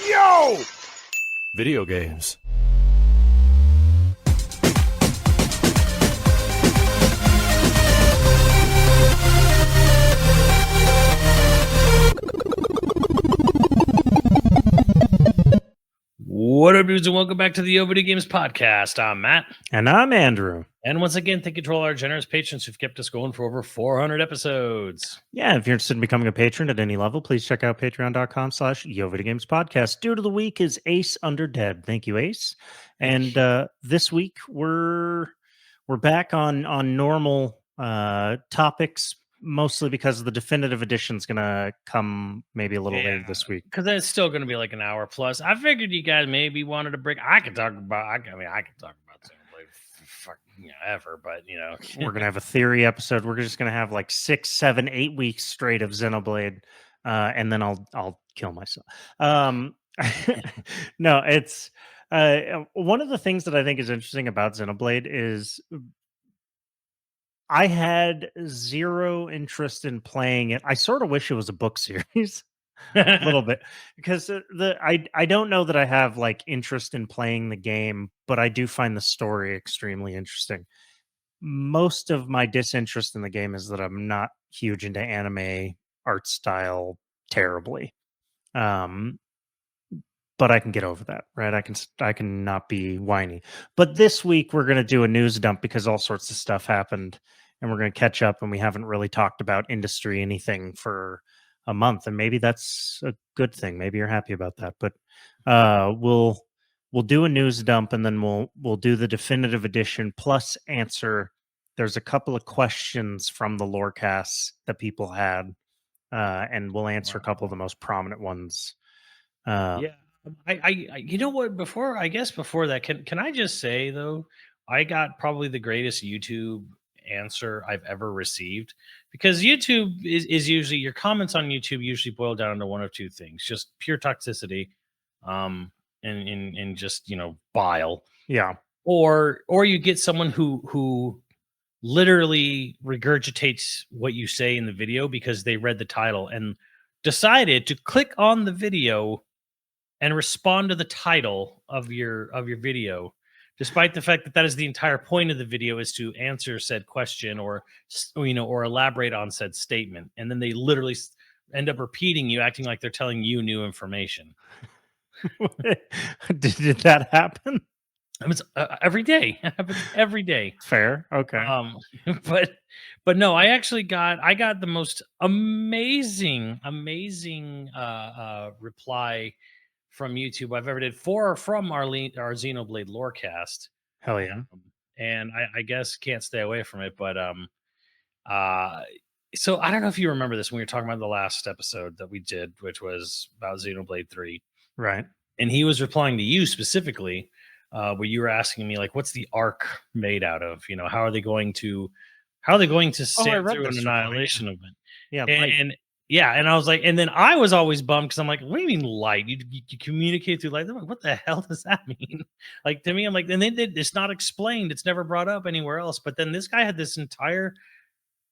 Yo! Video games. What up, dudes, and welcome back to the YoVideogames podcast. I'm Matt. And I'm Andrew. And once again, thank you to all our generous patrons who've kept us going for over 400 episodes. Yeah, if you're interested in becoming a patron at any level, please check out patreon.com/YoVideogames podcast. Dude of the week is Ace Underdead. Thank you, Ace. And this week we're back on normal topics, mostly because the definitive edition is gonna come maybe a little later this week. Because it's still going to be like an hour plus. I figured you guys maybe wanted to break. I could talk about. I can talk about Xenoblade ever, but we're gonna have a theory episode. We're just gonna have like 6, 7, 8 weeks straight of Xenoblade, and then I'll kill myself. No, it's one of the things that I think is interesting about Xenoblade is I had zero interest in playing it. I sort of wish it was a book series. A little bit, because I don't know that I have like interest in playing the game, but I do find the story extremely interesting. Most of my disinterest in the game is that I'm not huge into anime art style terribly. But I can get over that, right? I can not be whiny. But this week we're going to do a news dump because all sorts of stuff happened, and we're going to catch up, and we haven't really talked about industry anything for a month, and maybe that's a good thing. Maybe you're happy about that. But we'll do a news dump, and then we'll do the definitive edition plus answer. There's a couple of questions from the lorecasts that people had, and we'll answer a couple of the most prominent ones. I you know what? Before that, can I just say though, I got probably the greatest YouTube answer I've ever received, because YouTube is usually, your comments on YouTube usually boil down to one of two things: just pure toxicity, and just bile. Yeah. Or you get someone who literally regurgitates what you say in the video because they read the title and decided to click on the video and respond to the title of your video, despite the fact that is the entire point of the video, is to answer said question or elaborate on said statement. And then they literally end up repeating you, acting like they're telling you new information. Did that happen? It's every day. It happens every day. Fair. Okay. But no, I got the most amazing reply from YouTube I've ever did from our Xenoblade Lorecast. Hell yeah. And I guess can't stay away from it. But so I don't know if you remember this when we were talking about the last episode that we did, which was about Xenoblade 3. Right. And he was replying to you specifically, where you were asking me, like, what's the arc made out of? How are they going to sit through an annihilation event? Yeah. And I was like, and then I was always bummed because I'm like, what do you mean light? You communicate through light? I'm like, what the hell does that mean? Like, to me, I'm like, and then it's not explained. It's never brought up anywhere else. But then this guy had this entire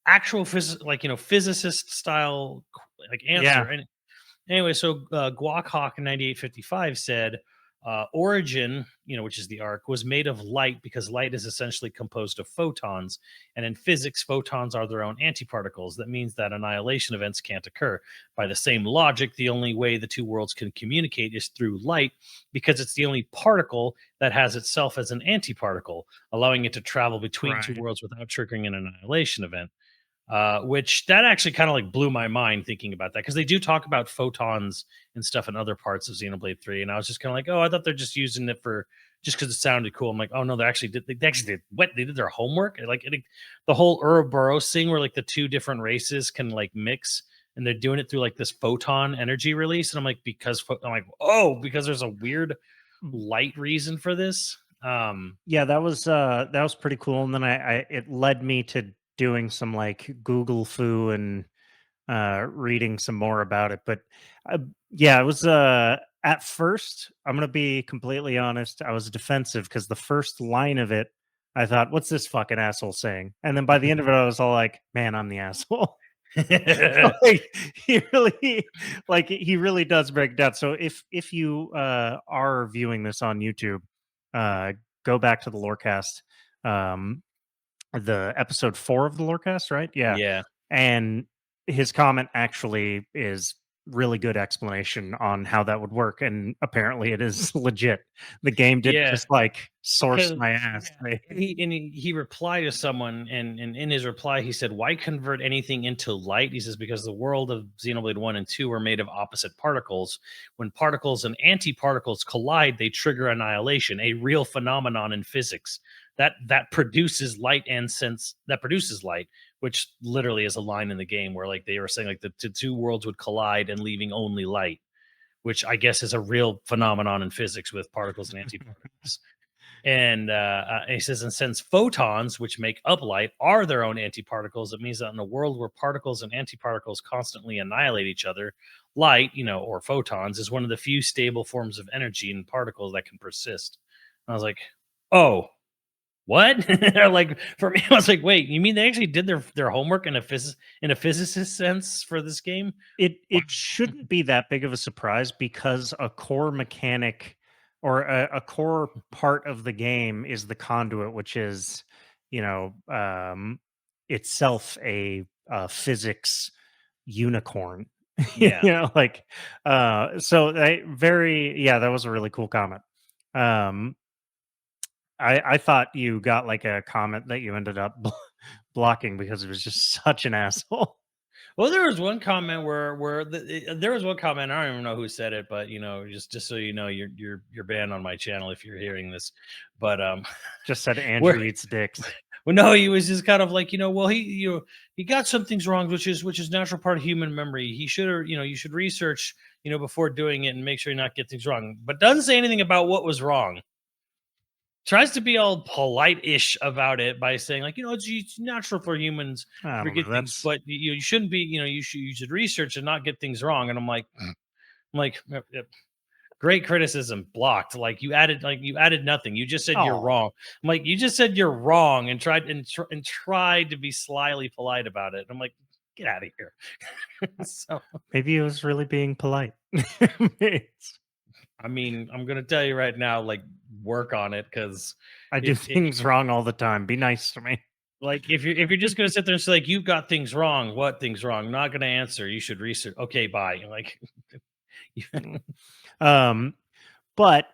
actual physicist style like answer. Yeah. And anyway, so Guakhawk 9855 said, origin, which is the arc, was made of light because light is essentially composed of photons, and in physics, photons are their own antiparticles. That means that annihilation events can't occur. By the same logic, the only way the two worlds can communicate is through light, because it's the only particle that has itself as an antiparticle, allowing it to travel between two worlds without triggering an annihilation event. Which that actually kind of like blew my mind thinking about that, because they do talk about photons and stuff in other parts of Xenoblade 3, and I was just kind of like, oh, I thought they're just using it for just because it sounded cool. I'm like, oh no, they actually did they did their homework. Like the whole Ouroboros thing where like the two different races can like mix, and they're doing it through like this photon energy release, and I'm like, because there's a weird light reason for this. Yeah, that was pretty cool, and then it led me to doing some like Google foo and reading some more about it. But yeah, it was at first, I'm gonna be completely honest, I was defensive because the first line of it, I thought, what's this fucking asshole saying? And then by the end of it, I was all like, man, I'm the asshole. Like, he really does break down. So if you are viewing this on YouTube, go back to the Lorecast, um, the episode 4 of the Lorecast, right? Yeah. Yeah. And his comment actually is really good explanation on how that would work, and apparently it is legit. The game did Yeah. just like source Because my ass. he replied to someone, and in his reply he said, "Why convert anything into light?" He says, "Because the world of Xenoblade 1 and 2 are made of opposite particles. When particles and antiparticles collide, they trigger annihilation, a real phenomenon in physics that produces light, and sense that produces light." Which literally is a line in the game where, like, they were saying, like, the two worlds would collide and leaving only light, which I guess is a real phenomenon in physics with particles and antiparticles. And he says, and since photons, which make up light, are their own antiparticles, it means that in a world where particles and antiparticles constantly annihilate each other, light, or photons, is one of the few stable forms of energy in particles that can persist. And I was like, oh, what? Like, for me, I was like, wait, you mean they actually did their homework in a physicist sense for this game? Wow. It shouldn't be that big of a surprise because a core mechanic or a core part of the game is the conduit, which is, you know, itself a physics unicorn. Yeah. Like, so that was a really cool comment. Um, I thought you got like a comment that you ended up blocking because it was just such an asshole. Well, there was one comment there was one comment. I don't even know who said it, but just so you know, you're banned on my channel if you're hearing this. But Just said where Andrew eats dicks. well, no, he was just kind of like, well, he got some things wrong, which is natural part of human memory. He should have, you should research, before doing it and make sure you not get things wrong. But doesn't say anything about what was wrong. Tries to be all polite-ish about it by saying, like, it's natural for humans I to don't know. forget things, That's but you shouldn't be, you should research and not get things wrong. And I'm like, great criticism, blocked. Like you added nothing. You just said you're oh, wrong. I'm like, you just said you're wrong and tried to be slyly polite about it. I'm like, get out of here. So maybe he was really being polite. I mean, I'm gonna tell you right now, like, work on it, because I do if things wrong all the time. Be nice to me. like, if you're just gonna sit there and say, like, "You've got things wrong," what things wrong? Not gonna answer. You should research. Okay, bye. Like, Mm. Um, but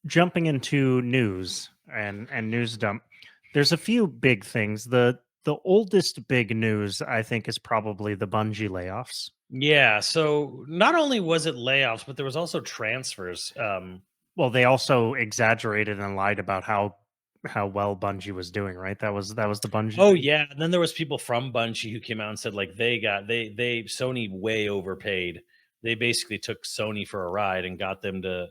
jumping into news and news dump, there's a few big things. The oldest big news I think is probably the Bungie layoffs. yeah. So not only was it layoffs, but there was also transfers. Well, they also exaggerated and lied about how well Bungie was doing, right? That was the Bungie Oh thing. yeah, and then there was people from Bungie who came out and said, like, they Sony way overpaid. They basically took Sony for a ride and got them to.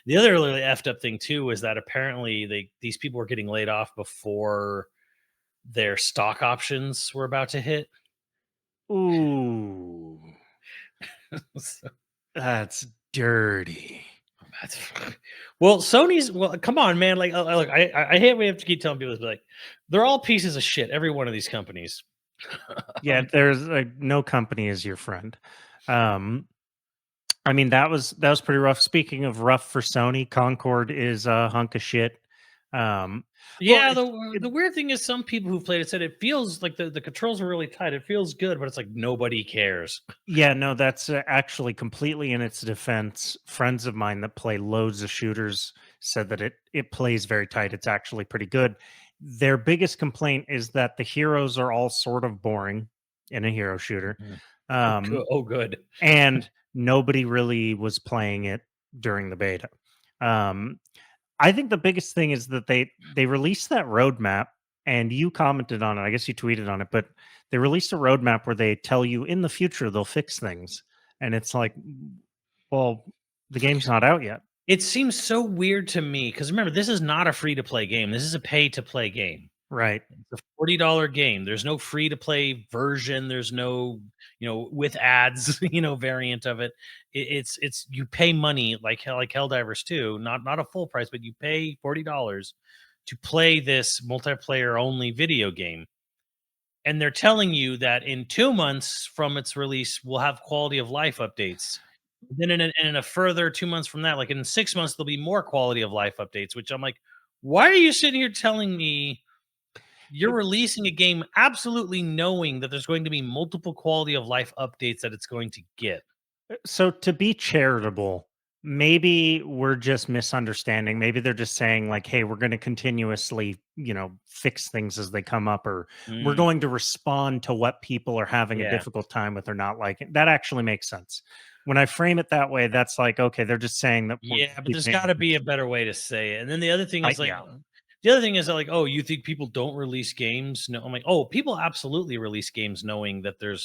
The other really effed up thing too is that apparently these people were getting laid off before their stock options were about to hit. Ooh, So that's dirty. that's well, come on, man. Like, look, I hate we have to keep telling people this, but, like, they're all pieces of shit. Every one of these companies. Yeah, there's like no company is your friend. Um, I mean that was pretty rough. Speaking of rough for Sony, Concord is a hunk of shit. Um, well, Yeah, the weird thing is some people who played it said it feels like the controls are really tight. It feels good, but it's like nobody cares. yeah, no, that's actually completely in its defense. Friends of mine that play loads of shooters said that it plays very tight. It's actually pretty good. Their biggest complaint is that the heroes are all sort of boring in a hero shooter. Mhm. Oh, Um, good. Oh, good. and nobody really was playing it during the beta. Um, I think the biggest thing is that they released that roadmap, and you commented on it. I guess you tweeted on it, but they released a roadmap where they tell you in the future they'll fix things, and it's like, well, the game's not out yet, It seems so weird to me because remember, this is not a free to play game. This is a pay to play game. right? It's a $40 game. There's no free to play version. There's no, with ads, variant of it. It's you pay money like Helldivers 2, not a full price, but you pay $40 to play this multiplayer only video game. and they're telling you that in 2 months from its release, we'll have quality of life updates. Then in a further 2 months from that, like in 6 months, there'll be more quality of life updates, which I'm like, why are you sitting here telling me you're It- releasing a game absolutely knowing that there's going to be multiple quality of life updates that it's going to get? So to be charitable, maybe we're just misunderstanding. Maybe they're just saying like, "Hey, we're going to continuously, fix things as they come up, or we're Mm, going to respond to what people are having a yeah. difficult time with or not liking." That actually makes sense. When I frame it that way, that's like, okay, they're just saying that we're Yeah, but there's keeping. gotta be a better way to say it, and then the other thing is, like Yeah, the other thing is that, like, "Oh, you think people don't release games?" No, I'm like, "Oh, people absolutely release games knowing that there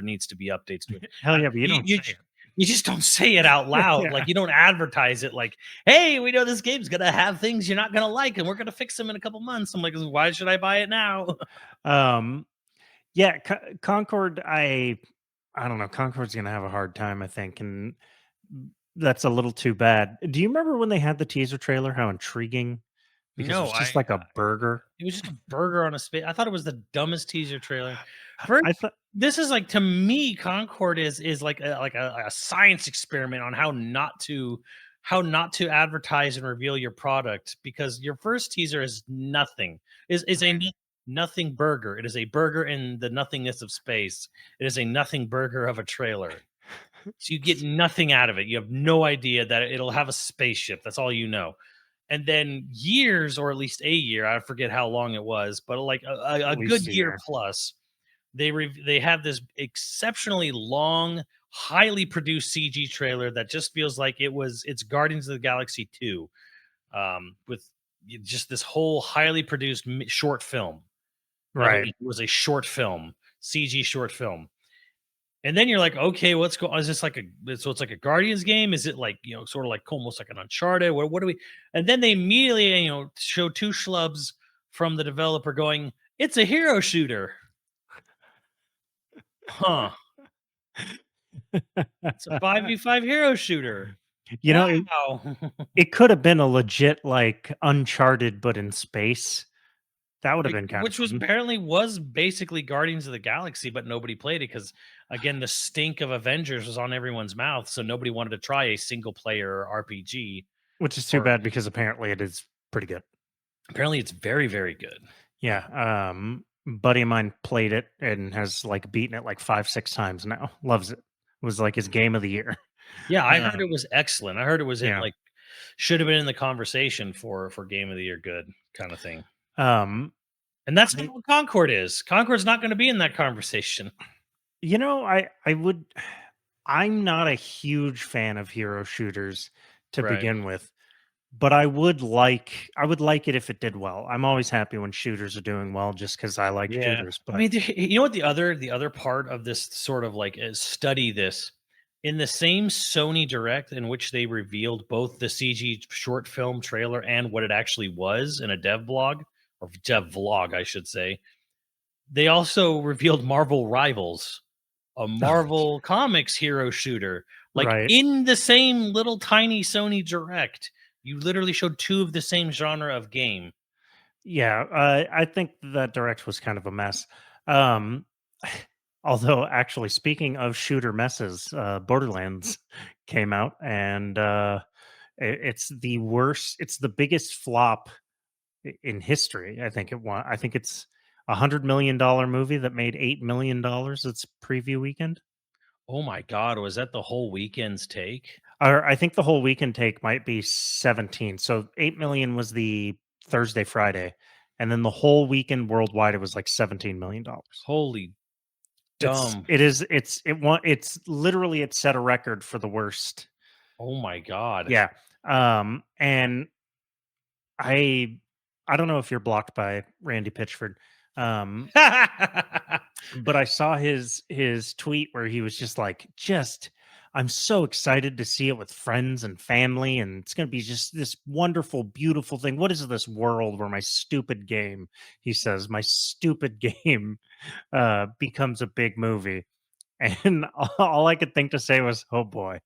needs to be updates to it." hell yeah, but you You don't you say j it. you just don't say it out loud, Yeah. like, you don't advertise it like, "Hey, we know this game's gonna have things you're not gonna like, and we're gonna fix them in a couple months." I'm like, "Why should I buy it now?" Um, yeah, Concord. I don't know. Concord's gonna have a hard time, I think, and that's a little too bad. Do you remember when they had the teaser trailer? How intriguing, because it No, was just like a burger. it was just a burger on a space. I thought it was the dumbest teaser trailer. First, I thought, this is like to me, Concord is like a science experiment on how not to advertise and reveal your product, because your first teaser is nothing. Is a nothing burger. It is a burger in the nothingness of space. It is a nothing burger of a trailer. So you get nothing out of it. You have no idea that it'll have a spaceship. That's all you know. And then years, or at least a year, I forget how long it was, but like at a good least a year year. plus, they have this exceptionally long, highly produced CG trailer that just feels like it's Guardians of the Galaxy 2, with just this whole highly produced short film. Like Right. it was a short film, CG short film. And then you're like, okay, what's going? Is this like so it's like a Guardians game? Is it like, sort of like almost like an Uncharted? What do we? And then they immediately, show two schlubs from the developer going, it's a hero shooter, huh? It's a 5v5 hero shooter. You know, Wow. it could have been a legit like Uncharted, but in space. That would have been kind of Which was fun. apparently was basically Guardians of the Galaxy, but nobody played it because, again, the stink of Avengers was on everyone's mouth, so nobody wanted to try a single player RPG. Which is too Or bad because apparently it is pretty good. apparently, it's very, very good. Yeah. Buddy of mine played it and has like beaten it like 5, 6 times now. Loves it. Was like his game of the year. Yeah, I heard Uh, it was excellent. I heard it was in yeah. like should have been in the conversation for game of the year good kind of thing. Um, And that's not I, what Concord is. Concord's not going to be in that conversation. I would. I'm not a huge fan of hero shooters to Right. begin with, but I would like it if it did well. I'm always happy when shooters are doing well just because I like Yeah. shooters. I But mean, you know what the other part of this sort of like is study this in the same Sony Direct in which they revealed both the CG short film trailer and what it actually was in a dev blog, or dev vlog, I should say. They also revealed Marvel Rivals, a Marvel Comics hero shooter, like right, in the same little tiny Sony Direct. You literally showed two of the same genre of game. yeah, I think that direct was kind of a mess. Um, although actually, speaking of shooter messes, Borderlands came out and it's the worst. It's the biggest flop in history. I think it won. I think it's $100 million movie that made $8 million its preview weekend. Oh my god, was that the whole weekend's take? Or I think the whole weekend take might be 17. So 8 million was the Thursday, Friday, and then the whole weekend worldwide it was like $17 million. Holy It's dumb. it is it's literally it set a record for the worst. Oh my god. Yeah. And I I don't know if you're blocked by Randy Pitchford. Um But I saw his tweet where he was just like, just I'm so excited to see it with friends and family, and it's gonna be just this wonderful, beautiful thing. What is this world where my stupid game, he says, my stupid game becomes a big movie. And all I could think to say was, oh boy.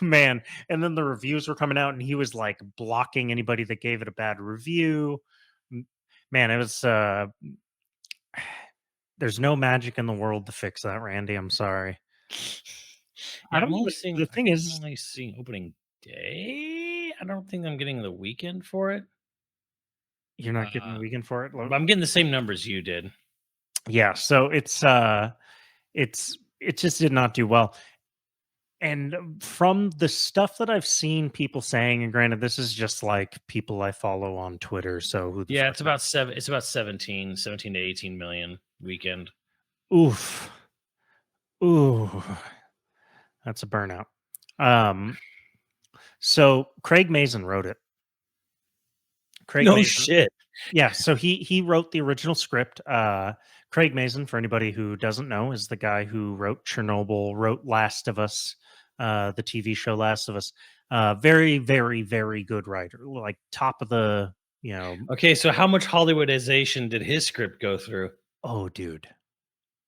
Man. And then the reviews were coming out, and he was like blocking anybody that gave it a bad review. M- Man, it was there's no magic in the world to fix that, Randy. I'm sorry. I Yeah, don't even the I thing think I'm is only seeing opening day. I don't think I'm getting the weekend for it. you're not getting Uh, the weekend for it. but I'm getting the same numbers you did. Yeah, so it just did not do well. And from the stuff that I've seen people saying, and granted, this is just like people I follow on Twitter, so who the Yeah, fuck? it's about seven. It's about 17 to 18 million weekend. Oof, ooh, that's a burnout. Um, so Craig Mazin wrote it. Craig No Mazin, shit. yeah. So he wrote the original script. Craig Mazin, for anybody who doesn't know, is the guy who wrote Chernobyl, wrote Last of Us, the TV show Last of Us. Very, very, very good writer. Like top of the, you know, Okay, so how much Hollywoodization did his script go through? oh, dude.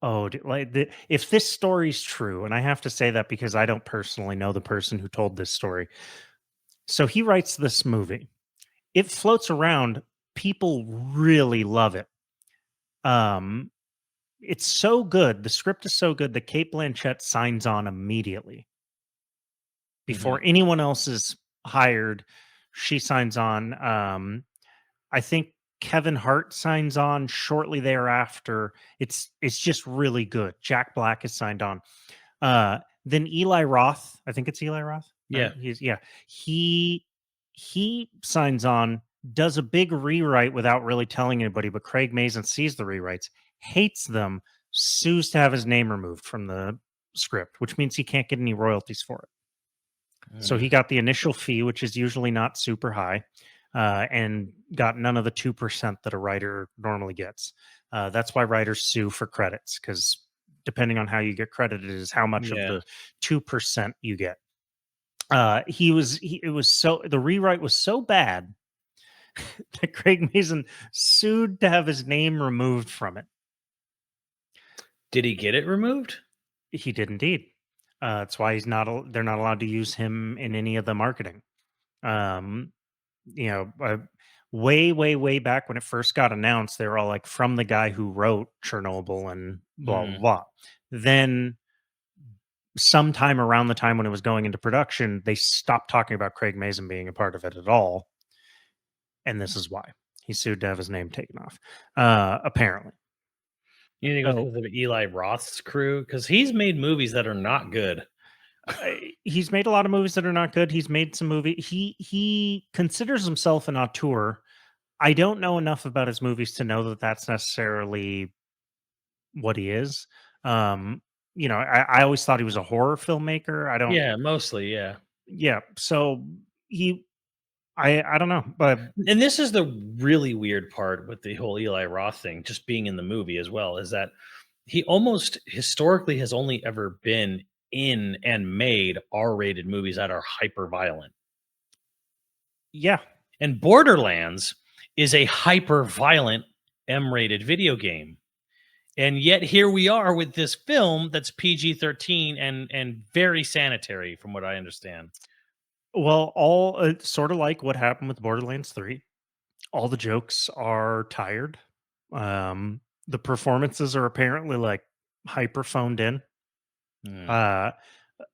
Oh, dude. Like if this story's true, and I have to say that because I don't personally know the person who told this story. So he writes this movie. It floats around. People really love it. Um, it's so good. The script is so good that Kate Blanchett signs on immediately Mhm. before anyone else is hired. She signs on. I think Kevin Hart signs on shortly thereafter. It's just really good. Jack Black is signed on. Then Eli Roth, I think it's Eli Roth, right? Yeah. He's yeah. He he signs on, does a big rewrite without really telling anybody, but Craig Mazin sees the rewrites, hates them, sues to have his name removed from the script, which means he can't get any royalties for it. So Mm. he got the initial fee, which is usually not super high, and got none of the 2% that a writer normally gets. That's why writers sue for credits, because depending on how you get credited is how much of Yeah. the 2% you get. It was so the rewrite was so bad that Craig Mason sued to have his name removed from it. Did he get it removed? He did indeed. That's why they're not allowed to use him in any of the marketing. Um, you know, way, way, way back when it first got announced, they were all like from the guy who wrote Chernobyl and blah blah Mm. blah. Then, sometime around the time when it was going into production, they stopped talking about Craig Mazin being a part of it at all, and this is why he sued to have his name taken off. Apparently, You think it was so because of Eli Roth's crew? Because he's made movies that are not good. he's made a lot of movies that are not good. He's made some movie. He considers himself an auteur. I don't know enough about his movies to know that that's necessarily what he is. Um, I always thought he was a horror filmmaker. I don't. Yeah, mostly, yeah. Yeah, so he, I don't know, but And this is the really weird part with the whole Eli Roth thing, just being in the movie as well, is that he almost historically has only ever been in and made R-rated movies that are hyper violent. yeah, And Borderlands is a hyper violent M-rated video game. And yet here we are with this film that's PG-13 and very sanitary from what I understand. well, all sort of like what happened with Borderlands 3. All the jokes are tired. Um, the performances are apparently like hyper phoned in. Mm, Uh,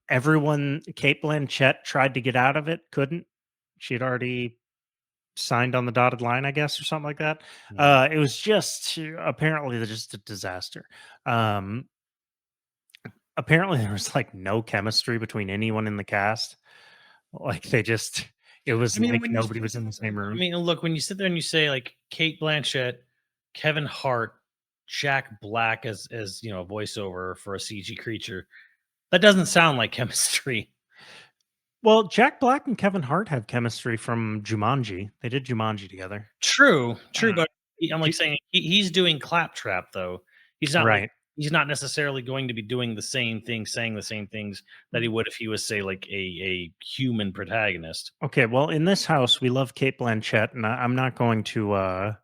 everyone, Kate Blanchett tried to get out of it, couldn't. She'd already signed on the dotted line, I guess, or something like that. mm. It was just apparently just a disaster. Um, apparently there was like no chemistry between anyone in the cast. Like it was I mean, like when you nobody was in the same I room. mean, look, when you sit there and you say like Kate Blanchett, Kevin Hart, Jack Black as a voiceover for a CG creature, that doesn't sound like chemistry. Well, Jack Black and Kevin Hart have chemistry from Jumanji. They did Jumanji together. True, true, Uh, but I'm like Ju- saying he's doing claptrap though. He's not like right. he's not necessarily going to be doing the same thing, saying the same things that he would if he was, say, like a human protagonist. Okay. Well, in this house, we love Kate Blanchett, and I'm not going to. Well,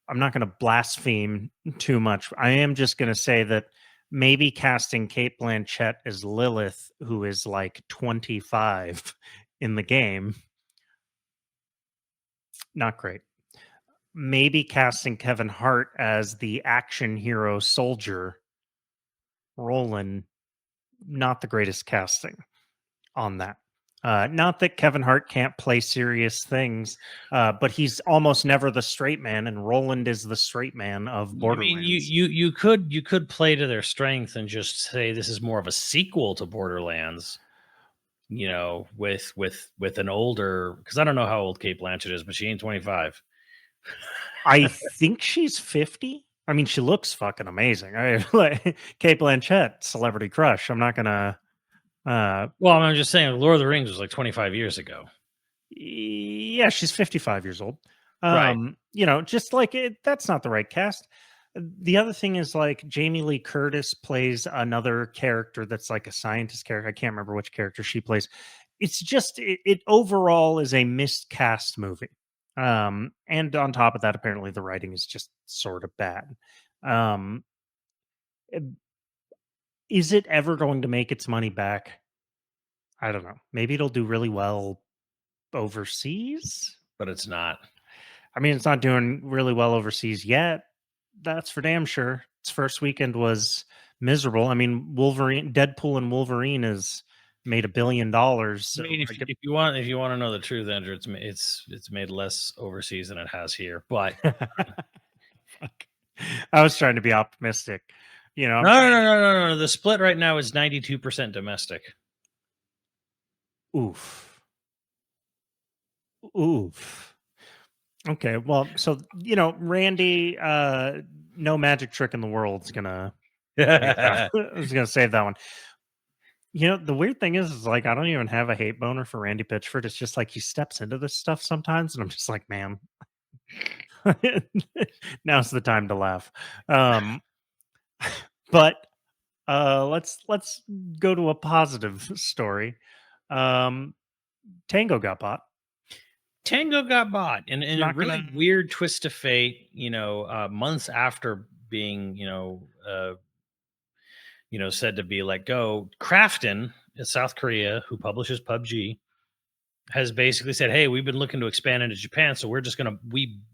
I'm not going to blaspheme too much. I am just going to say that maybe casting Kate Blanchett as Lilith, who is like 25 in the game, not great. maybe casting Kevin Hart as the action hero soldier Roland, not the greatest casting on that. Not that Kevin Hart can't play serious things, but he's almost never the straight man, and Roland is the straight man of I mean, Borderlands. you could play to their strength and just say this is more of a sequel to Borderlands. You know, with an older, because I don't know how old Kate Blanchett is, but she ain't 25. I think she's 50. I mean, she looks fucking amazing. I like Kate Blanchett, celebrity crush. I'm not gonna. Well, I'm just saying, Lord of the Rings was like 25 years ago. Yeah, she's 55 years old. Right. You know, just like that's not the right cast. The other thing is like Jamie Lee Curtis plays another character that's like a scientist character. I can't remember which character she plays. It's just it overall is a miscast movie. And on top of that, apparently the writing is just sort of bad. Um, eh, is it ever going to make its money back? I don't know. Maybe it'll do really well overseas. But it's not. I mean, it's not doing really well overseas yet. That's for damn sure. Its first weekend was miserable. I mean, Deadpool and Wolverine has made $1 billion. I So mean, if you want to know the truth, Andrew, it's made less overseas than it has here. But Fuck. I was trying to be optimistic. You know, no. The split right now is 92% domestic. Oof. Oof. Okay, well, so you know, Randy, no magic trick in the world is gonna is gonna save that one. You know, the weird thing is like I don't even have a hate boner for Randy Pitchford. It's just like he steps into this stuff sometimes, and I'm just like, man, now's the time to laugh. But let's go to a positive story. Tango got bought. Tango got bought in a Not really gonna. weird twist of fate, months after being, said to be let go. Krafton in South Korea, who publishes PUBG, has basically said, "Hey, we've been looking to expand into Japan, so we're just gonna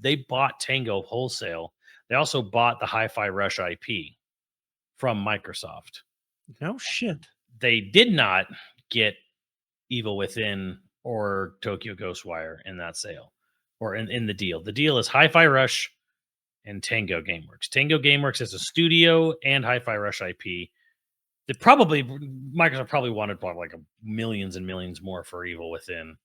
they bought Tango wholesale. They also bought the Hi-Fi Rush IP from Microsoft. No shit. They did not get Evil Within or Tokyo Ghostwire in that sale or in the deal. The deal is Hi-Fi Rush and Tango Gameworks. Tango Gameworks is a studio and Hi-Fi Rush IP. Microsoft probably wanted like millions and millions more for Evil Within.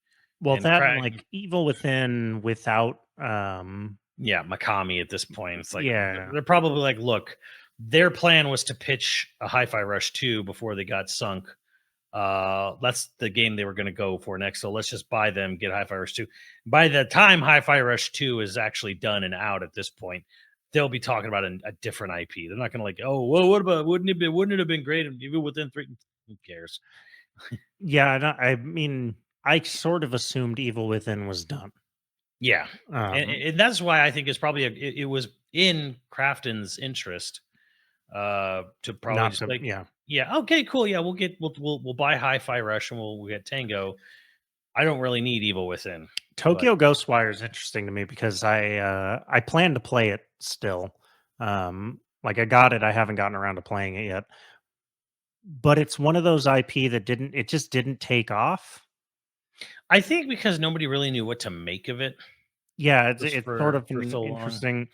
Well, And that and like Evil Within without Mikami at this point. It's like yeah. they're probably like, look, their plan was to pitch a Hi-Fi Rush 2 before they got sunk. That's the game they were going to go for next. So let's just buy them, get Hi-Fi Rush 2. By the time Hi-Fi Rush 2 is actually done and out at this point, they'll be talking about a different IP. They're not going to like, oh, well, what about wouldn't it have been great even within 3? Who cares? Yeah, I mean, I sort of assumed Evil Within was done. Yeah, and that's why I think it's probably it was in Krafton's interest to probably just like yeah, okay, cool, yeah, we'll buy Hi-Fi Rush and we'll get Tango. I don't really need Evil Within. Tokyo Ghostwire is interesting to me because I plan to play it still. Like I got it, I haven't gotten around to playing it yet. But it's one of those IP that just didn't take off. I think because nobody really knew what to make of it. Yeah, it's sort of interesting.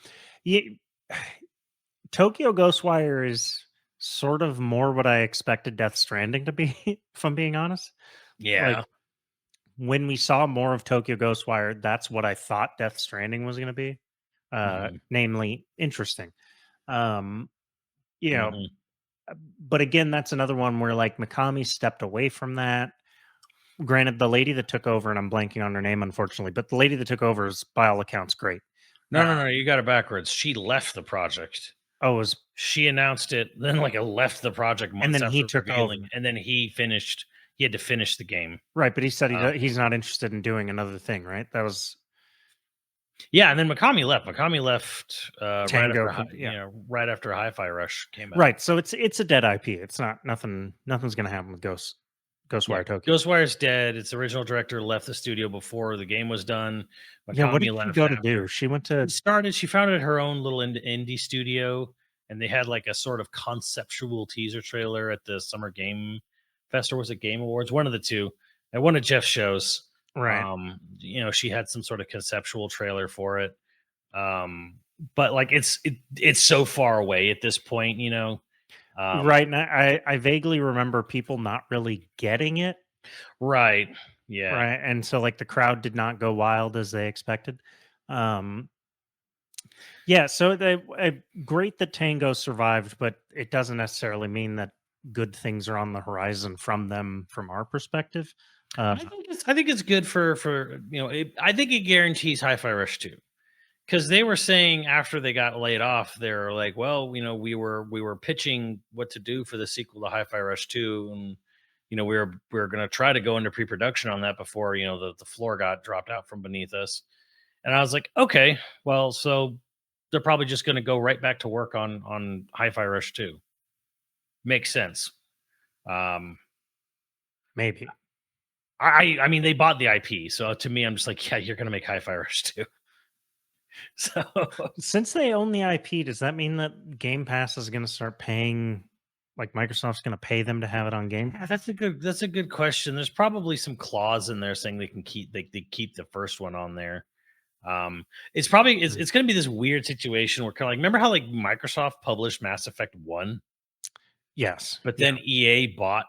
Yeah, Tokyo Ghostwire is sort of more what I expected Death Stranding to be, if I'm being honest. Yeah. Like when we saw more of Tokyo Ghostwire, that's what I thought Death Stranding was going to be. Namely interesting. You know, but again, that's another one where like Mikami stepped away from that. Granted, the lady that took over, and I'm blanking on her name, unfortunately, but the lady that took over is by all accounts great. No, you got it backwards. She left the project. Oh, she announced it, then like left the project months and then after he took over, and then he had to finish the game. Right, but he said he's not interested in doing another thing, right? That was yeah, and then Mikami left. Mikami left Tango, right after Hi-Fi Rush came out. Right, so it's a dead IP. It's not nothing's going to happen with Ghosts. Ghostwire Tokyo. Ghostwire's dead. Its original director left the studio before the game was done. Yeah, what Mikami did she left go to after. do? She went to She founded her own little indie studio, and they had like a sort of conceptual teaser trailer at the Summer Game Fest, or was it Game Awards? One of the two. At one of Jeff's shows. right. She had some sort of conceptual trailer for it. But like it's so far away at this point, Right, and I vaguely remember people not really getting it, Right. Yeah. right? And so, like, the crowd did not go wild as they expected. Um, yeah, so great that Tango survived, but it doesn't necessarily mean that good things are on the horizon from them from our perspective. I think it's good for I think it guarantees Hi-Fi Rush 2. Because they were saying after they got laid off, they're like, well, we were pitching what to do for the sequel to Hi-Fi Rush 2, and we were going to try to go into pre-production on that before the floor got dropped out from beneath us. And I was like, okay, well, so they're probably just going to go right back to work on Hi-Fi Rush 2. Makes sense. Maybe. I mean, they bought the IP, so to me, I'm just like, yeah, you're going to make Hi-Fi Rush 2. So Since they own the IP, does that mean that Game Pass is going to start paying, like Microsoft's going to pay them to have it on Game yeah, Pass? that's a good question. There's probably some clause in there saying they can keep they keep the first one on there. It's probably it's going to be this weird situation where kind of like remember how like Microsoft published Mass Effect 1, Yes. but then EA bought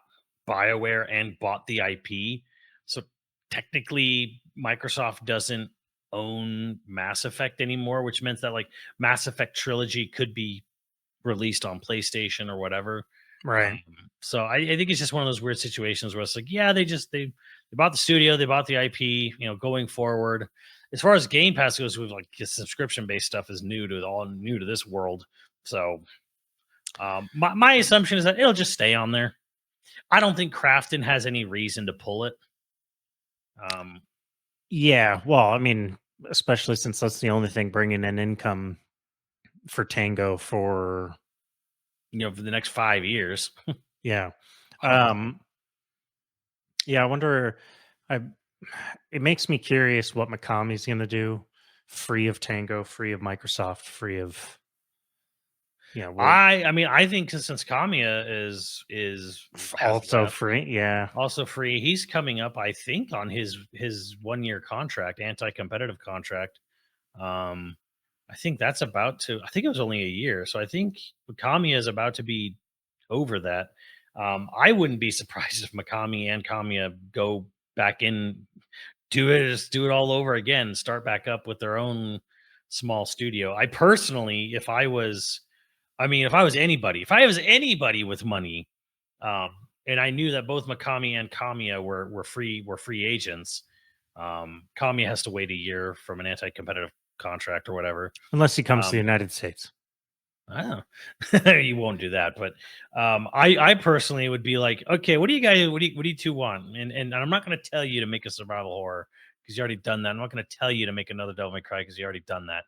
BioWare and bought the IP. So technically Microsoft doesn't own Mass Effect anymore, which meant that like Mass Effect trilogy could be released on PlayStation or whatever. Right. So I think it's just one of those weird situations where it's like, yeah, they bought the studio, they bought the IP, going forward. As far as Game Pass goes, with like subscription based stuff is new to this world. So my assumption is that it'll just stay on there. I don't think Crafton has any reason to pull it. Yeah. Well, I mean, especially since that's the only thing bringing in income for Tango for For the next 5 years. yeah. Yeah, I wonder. I it makes me curious what Mikami's going to do, free of Tango, free of Microsoft, free of I mean, I think since Kamiya is has also left, free. Yeah, also free, he's coming up, I think, on his 1-year contract, anti-competitive contract. I think that's about to. I think it was only a year, so I think Kamiya is about to be over that. I wouldn't be surprised if Mikami and Kamiya go back in, do it all over again, start back up with their own small studio. I personally, if I was anybody with money, and I knew that both Mikami and Kamiya were free agents, Kamiya has to wait a year from an anti-competitive contract or whatever. unless he comes to the United States. I don't know. You won't do that, but I personally would be like, okay, what do you two want? And I'm not going to tell you to make a survival horror because you already done that. I'm not going to tell you to make another Devil May Cry because you already done that.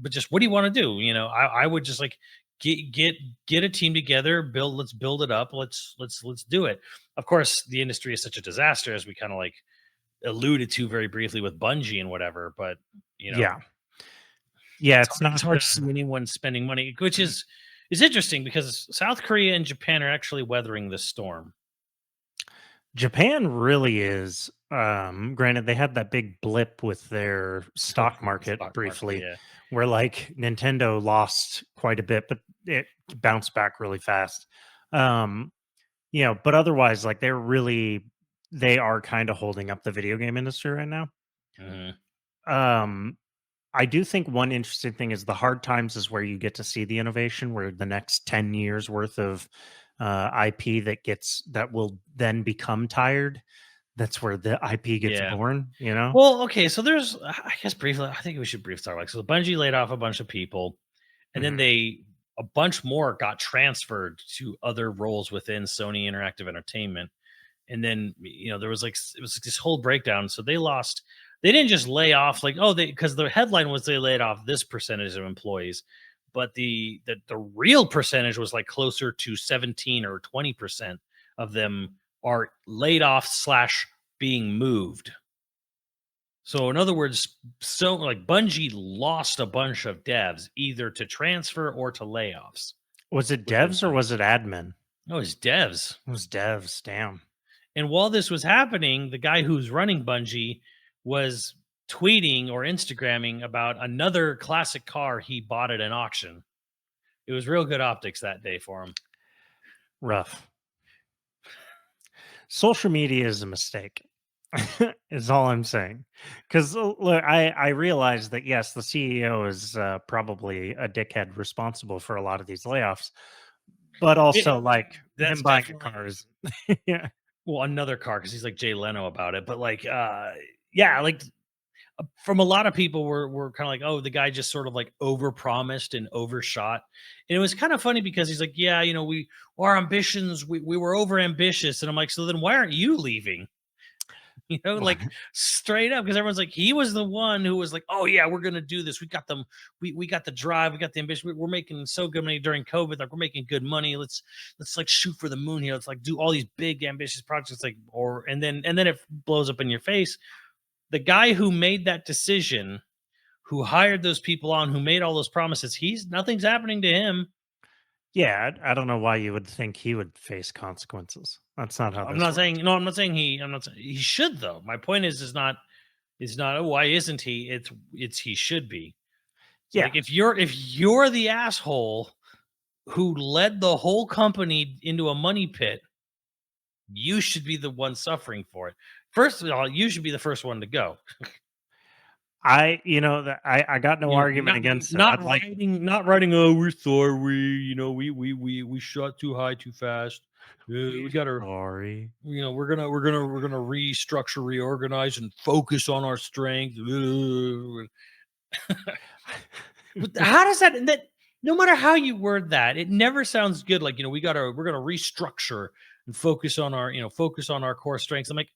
But just what do you want to do? I would just like get a team together, let's build it up, let's do it. Of course, the industry is such a disaster, as we kind of like alluded to very briefly with Bungie and whatever, but Yeah, it's not hard to see anyone spending money, which is interesting because South Korea and Japan are actually weathering this storm. Japan really is. Granted, they had that big blip with their stock market briefly, yeah. where like Nintendo lost quite a bit, but it bounced back really fast. But otherwise, like they are kind of holding up the video game industry right now. Mhm. I do think one interesting thing is the hard times is where you get to see the innovation, where the next 10 years worth of IP that will then become tired. That's where the IP gets Yeah. born, Well, okay, so there's, I guess briefly, I think we should brief start. Like, so Bungie laid off a bunch of people, and then a bunch more got transferred to other roles within Sony Interactive Entertainment. And then, there was it was this whole breakdown. So they didn't just lay off because the headline was they laid off this percentage of employees, but the real percentage was like closer to 17 or 20% of them are laid off slash being moved. So in other words, so like Bungie lost a bunch of devs either to transfer or to layoffs. Was it With those devs or was things. it admin? No, it's devs. It was devs. Damn. And while this was happening, the guy who's running Bungie was tweeting or Instagramming about another classic car he bought at an auction. It was real good optics that day for him. Rough. Social media is a mistake. Is all I'm saying. Because look, I realize that yes, the CEO is probably a dickhead responsible for a lot of these layoffs, but also like That's him buying a definitely car is yeah. well another car because he's like Jay Leno about it. But like, yeah, like from a lot of people were kind of like, oh, the guy just sort of like overpromised and overshot. And it was kind of funny because he's like, yeah, you know, our ambitions, we were over ambitious. And I'm like, so then why aren't you leaving? You know, like straight up, because everyone's like, he was the one who was like, oh yeah, we're gonna do this. We got them, we got the drive, we got the ambition. We're making so good money during COVID, like we're making good money. Let's like shoot for the moon here. Let's like do all these big ambitious projects, like and then it blows up in your face. The guy who made that decision, who hired those people on, who made all those promises, nothing's happening to him. Yeah, I don't know why you would think he would face consequences. That's not how I'm this not works. saying no, I'm not saying he should though. My point is not oh, why isn't he? It's he should be. Yeah, Like if you're the asshole who led the whole company into a money pit, you should be the one suffering for it. First of all, you should be the first one to go. I got no You know, argument against him. I'd like not writing. Oh, we're sorry. You know, we shot too high, too fast. We got to. sorry. You know, we're gonna restructure, reorganize, and focus on our strength. But how does that? No matter how you word that, it never sounds good. Like, you know, we're gonna restructure and focus on our core strengths. I'm like,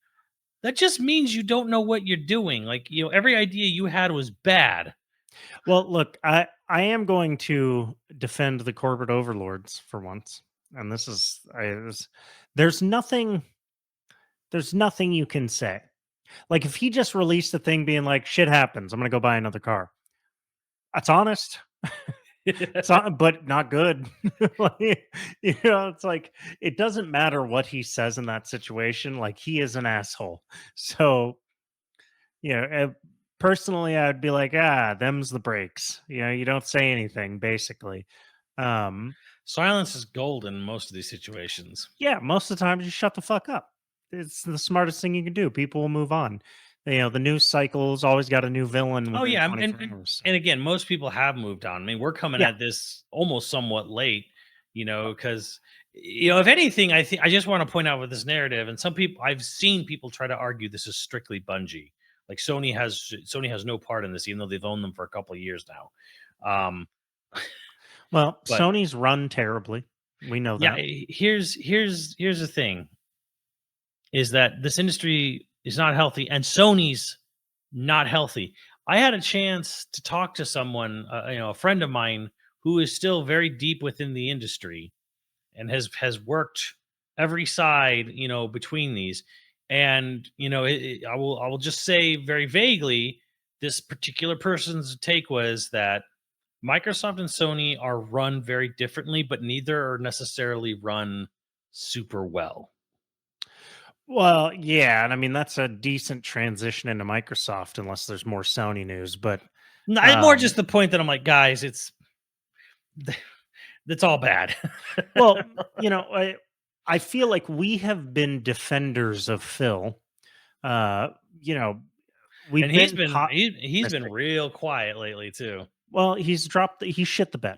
that just means you don't know what you're doing. Like, you know, every idea you had was bad. Well, look, I am going to defend the corporate overlords for once, and there's nothing you can say. Like if he just released a thing being like shit happens, I'm gonna go buy another car. That's honest. But not good. Like, it's like it doesn't matter what he says in that situation. Like he is an asshole. So personally, I'd be like, them's the breaks. You don't say anything basically. Um, Silence is golden in most of these situations. yeah, most of the time, just shut the fuck up. It's the smartest thing you can do. People will move on. The news cycle's always got a new villain Oh within yeah, 24 hours. and again, most people have moved on. I mean, we're coming Yeah, at this almost somewhat late, you know, because you know, if anything, I think I just want to point out with this narrative, and some people I've seen people try to argue this is strictly Bungie. Like Sony has no part in this, even though they've owned them for a couple of years now. well, But Sony's run terribly. We know yeah, that. here's the thing: is that this industry is not healthy, and Sony's not healthy. I had a chance to talk to someone, you know, a friend of mine who is still very deep within the industry and has worked every side, you know, between these. And you know, I will just say very vaguely, this particular person's take was that Microsoft and Sony are run very differently, but neither are necessarily run super well. Well, yeah, and I mean that's a decent transition into Microsoft, unless there's more Sony news. But No, it's more um, just the point that I'm like, guys, it's all bad. well, I feel like we have been defenders of Phil. Uh, you know, we've And been hot. he's been real quiet lately too. Well, he shit the bed.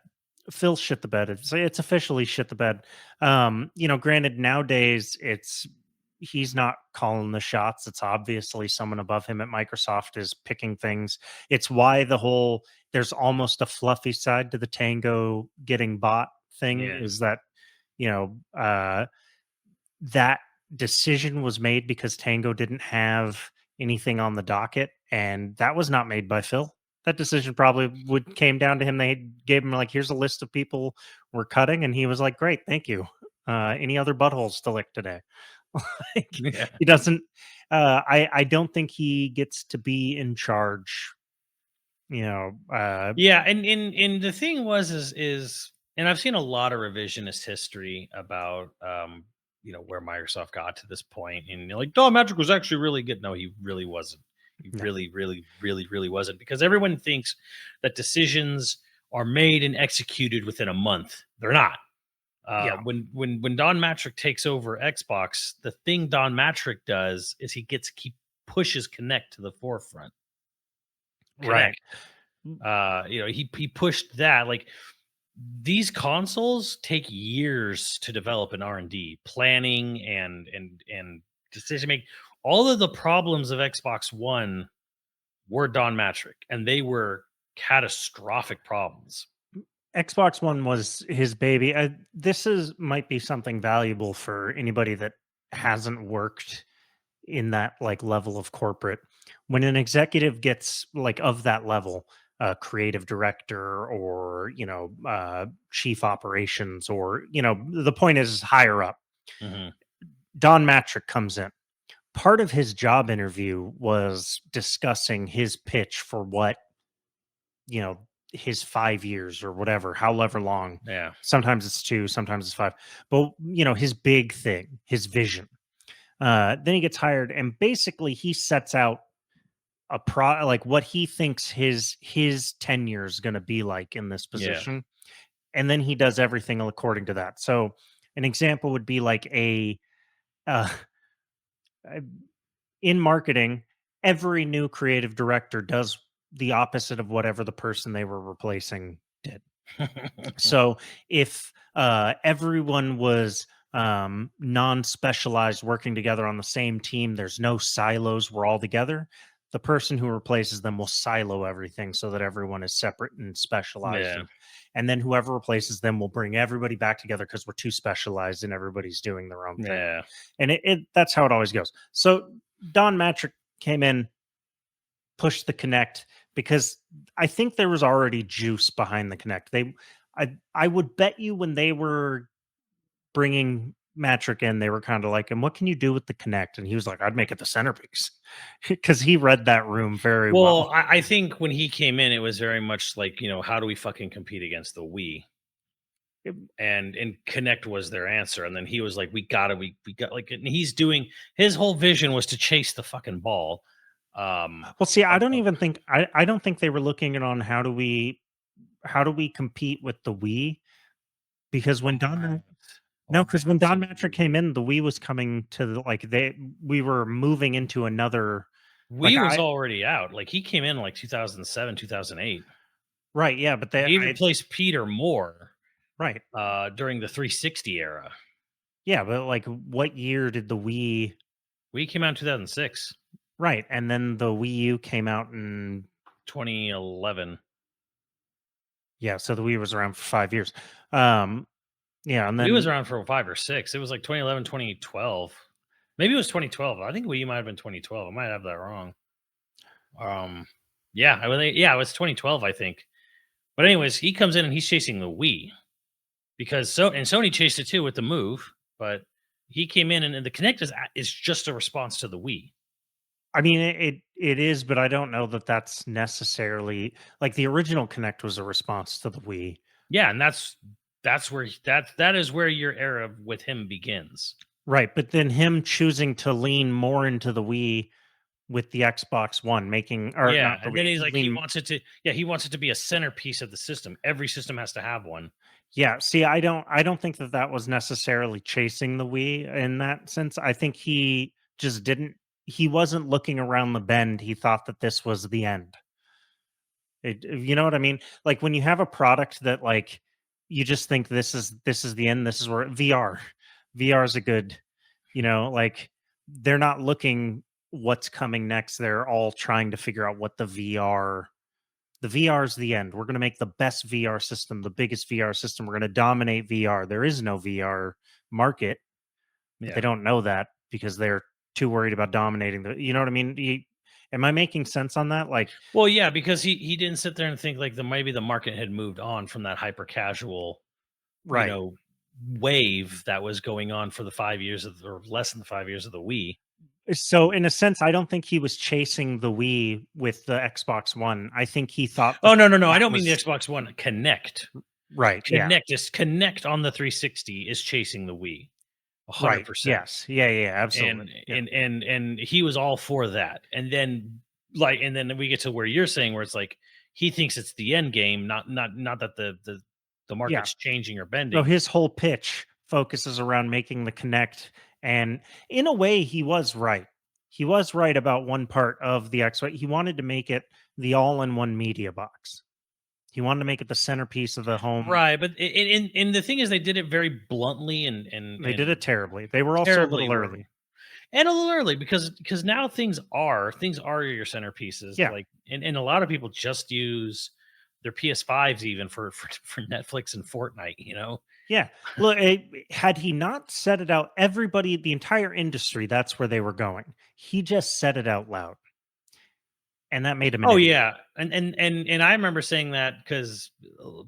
Phil shit the bed. It's officially shit the bed. Granted, nowadays he's not calling the shots. It's obviously someone above him at Microsoft is picking things. It's why there's almost a fluffy side to the Tango getting bought thing Yeah. is that, you know, that decision was made because Tango didn't have anything on the docket, and that was not made by Phil. That decision probably would came down to him. They gave him like, here's a list of people we're cutting, and he was like, great, thank you. Any other buttholes to lick today? Like, Yeah. he doesn't. I don't think he gets to be in charge. Yeah, and the thing was is and I've seen a lot of revisionist history about where Microsoft got to this point, and you're like, Don Matrick was actually really good. No, he really wasn't. He No. really, really, really, really wasn't, because everyone thinks that decisions are made and executed within a month. They're not. Yeah. When Don Matrick takes over Xbox, the thing Don Matrick does is he pushes Connect to the forefront. Right. Connect. He pushed that. Like, these consoles take years to develop in R&D, planning and decision making. All of the problems of Xbox One were Don Matrick, and they were catastrophic problems. Xbox One was his baby. This might be something valuable for anybody that hasn't worked in that like level of corporate. When an executive gets like of that level, creative director or chief operations, or the point is higher up. Mhm. Don Matrick comes in. Part of his job interview was discussing his pitch for what you know his 5 years or whatever, however long. Yeah. Sometimes it's 2, sometimes it's 5, but his big thing, his vision. Then he gets hired, and basically he sets out like what he thinks his tenure is going to be like in this Yeah. position, and then he does everything according to that. So an example would be like uh, uh, in marketing, every new creative director does the opposite of whatever the person they were replacing did. So if everyone was non-specialized, working together on the same team, there's no silos, we're all together. The person who replaces them will silo everything so that everyone is separate and specialized. Yeah. And then whoever replaces them will bring everybody back together because we're too specialized and everybody's doing their own thing. Yeah. And that's how it always goes. So Don Matrick came in, pushed the Connect, because I think there was already juice behind the Connect. I would bet you when they were bringing Matrick in, they were kind of like, "And what can you do with the Connect?" And he was like, "I'd make it the centerpiece," because he read that room very well. Well, I think when he came in, it was very much like, how do we fucking compete against the Wii? And Connect was their answer. And then he was like, we got like, and he's doing, his whole vision was to chase the fucking ball. Well, see, I of- don't of- even think I don't think they were looking at on how do we compete with the Wii, because when Don No, because when Don Matrick came in, the Wii was coming to we were moving into another, like Wii was already out. Like, he came in like 2007, 2008. right, yeah, but He replaced Peter Moore right. during the 360 era. Yeah, but like what year did the Wii Wii came out in 2006, right, and then the Wii U came out in 2011. yeah, so the Wii was around for 5 years. Um, yeah, and Wii was then around for 5 or 6. It was like 2011, 2012. Maybe it was 2012. I think Wii might have been 2012. I might have that wrong. Yeah, it was 2012, I think. But anyways, he comes in and he's chasing the Wii, because Sony chased it too with the Move, but he came in, and the Kinect is just a response to the Wii. I mean it is, but I don't know that that's necessarily like the original Connect was a response to the Wii. Yeah, and that's where that is where your era with him begins. Right, but then him choosing to lean more into the Wii with the Xbox One, making or Yeah, not the and then Wii, he's like, lean. he wants it to be a centerpiece of the system. Every system has to have one. Yeah, see, I don't think that that was necessarily chasing the Wii in that sense. I think he just didn't he wasn't looking around the bend. He thought that this was the end. You know what I mean? Like when you have a product that like you just think this is the end, this is where VR is a good, like they're not looking what's coming next. They're all trying to figure out what the VR is the end. We're going to make the best VR system, the biggest VR system. We're going to dominate VR. There is no VR market, but Yeah. they don't know that because they're too worried about dominating you know what I mean? Am I making sense on that? Like, Well, yeah, because he didn't sit there and think like maybe the market had moved on from that hyper casual, you right. know, wave that was going on for the 5 years or less than the 5 years of the Wii. So in a sense, I don't think he was chasing the Wii with the Xbox One. I think he thought Oh, no, no, no. I that don't mean the was Xbox One. Connect. right. Yeah. Connect on the 360 is chasing the Wii Right. 100%. Yes. Yeah. Yeah. And Absolutely. Yeah. and he was all for that. And then and then we get to where you're saying where it's like he thinks it's the end game, not that the Yeah. market's changing or No, bending. his whole pitch focuses around making the Connect, and in a way, he was right. He was right about one part of the X. He wanted to make it the all-in-one media box. He wanted to make it the centerpiece of the home. Right, but and the thing is they did it very bluntly They did it terribly. They were also a terribly little wrong. early. And a little early because now things are your centerpieces. Yeah. Like and a lot of people just use their PS5s even for Netflix and Fortnite, you know? Yeah. Look, had he not said it out, everybody, the entire industry, that's where they were going. He just said it out loud, and that made him an Oh idiot. yeah. And I remember saying that because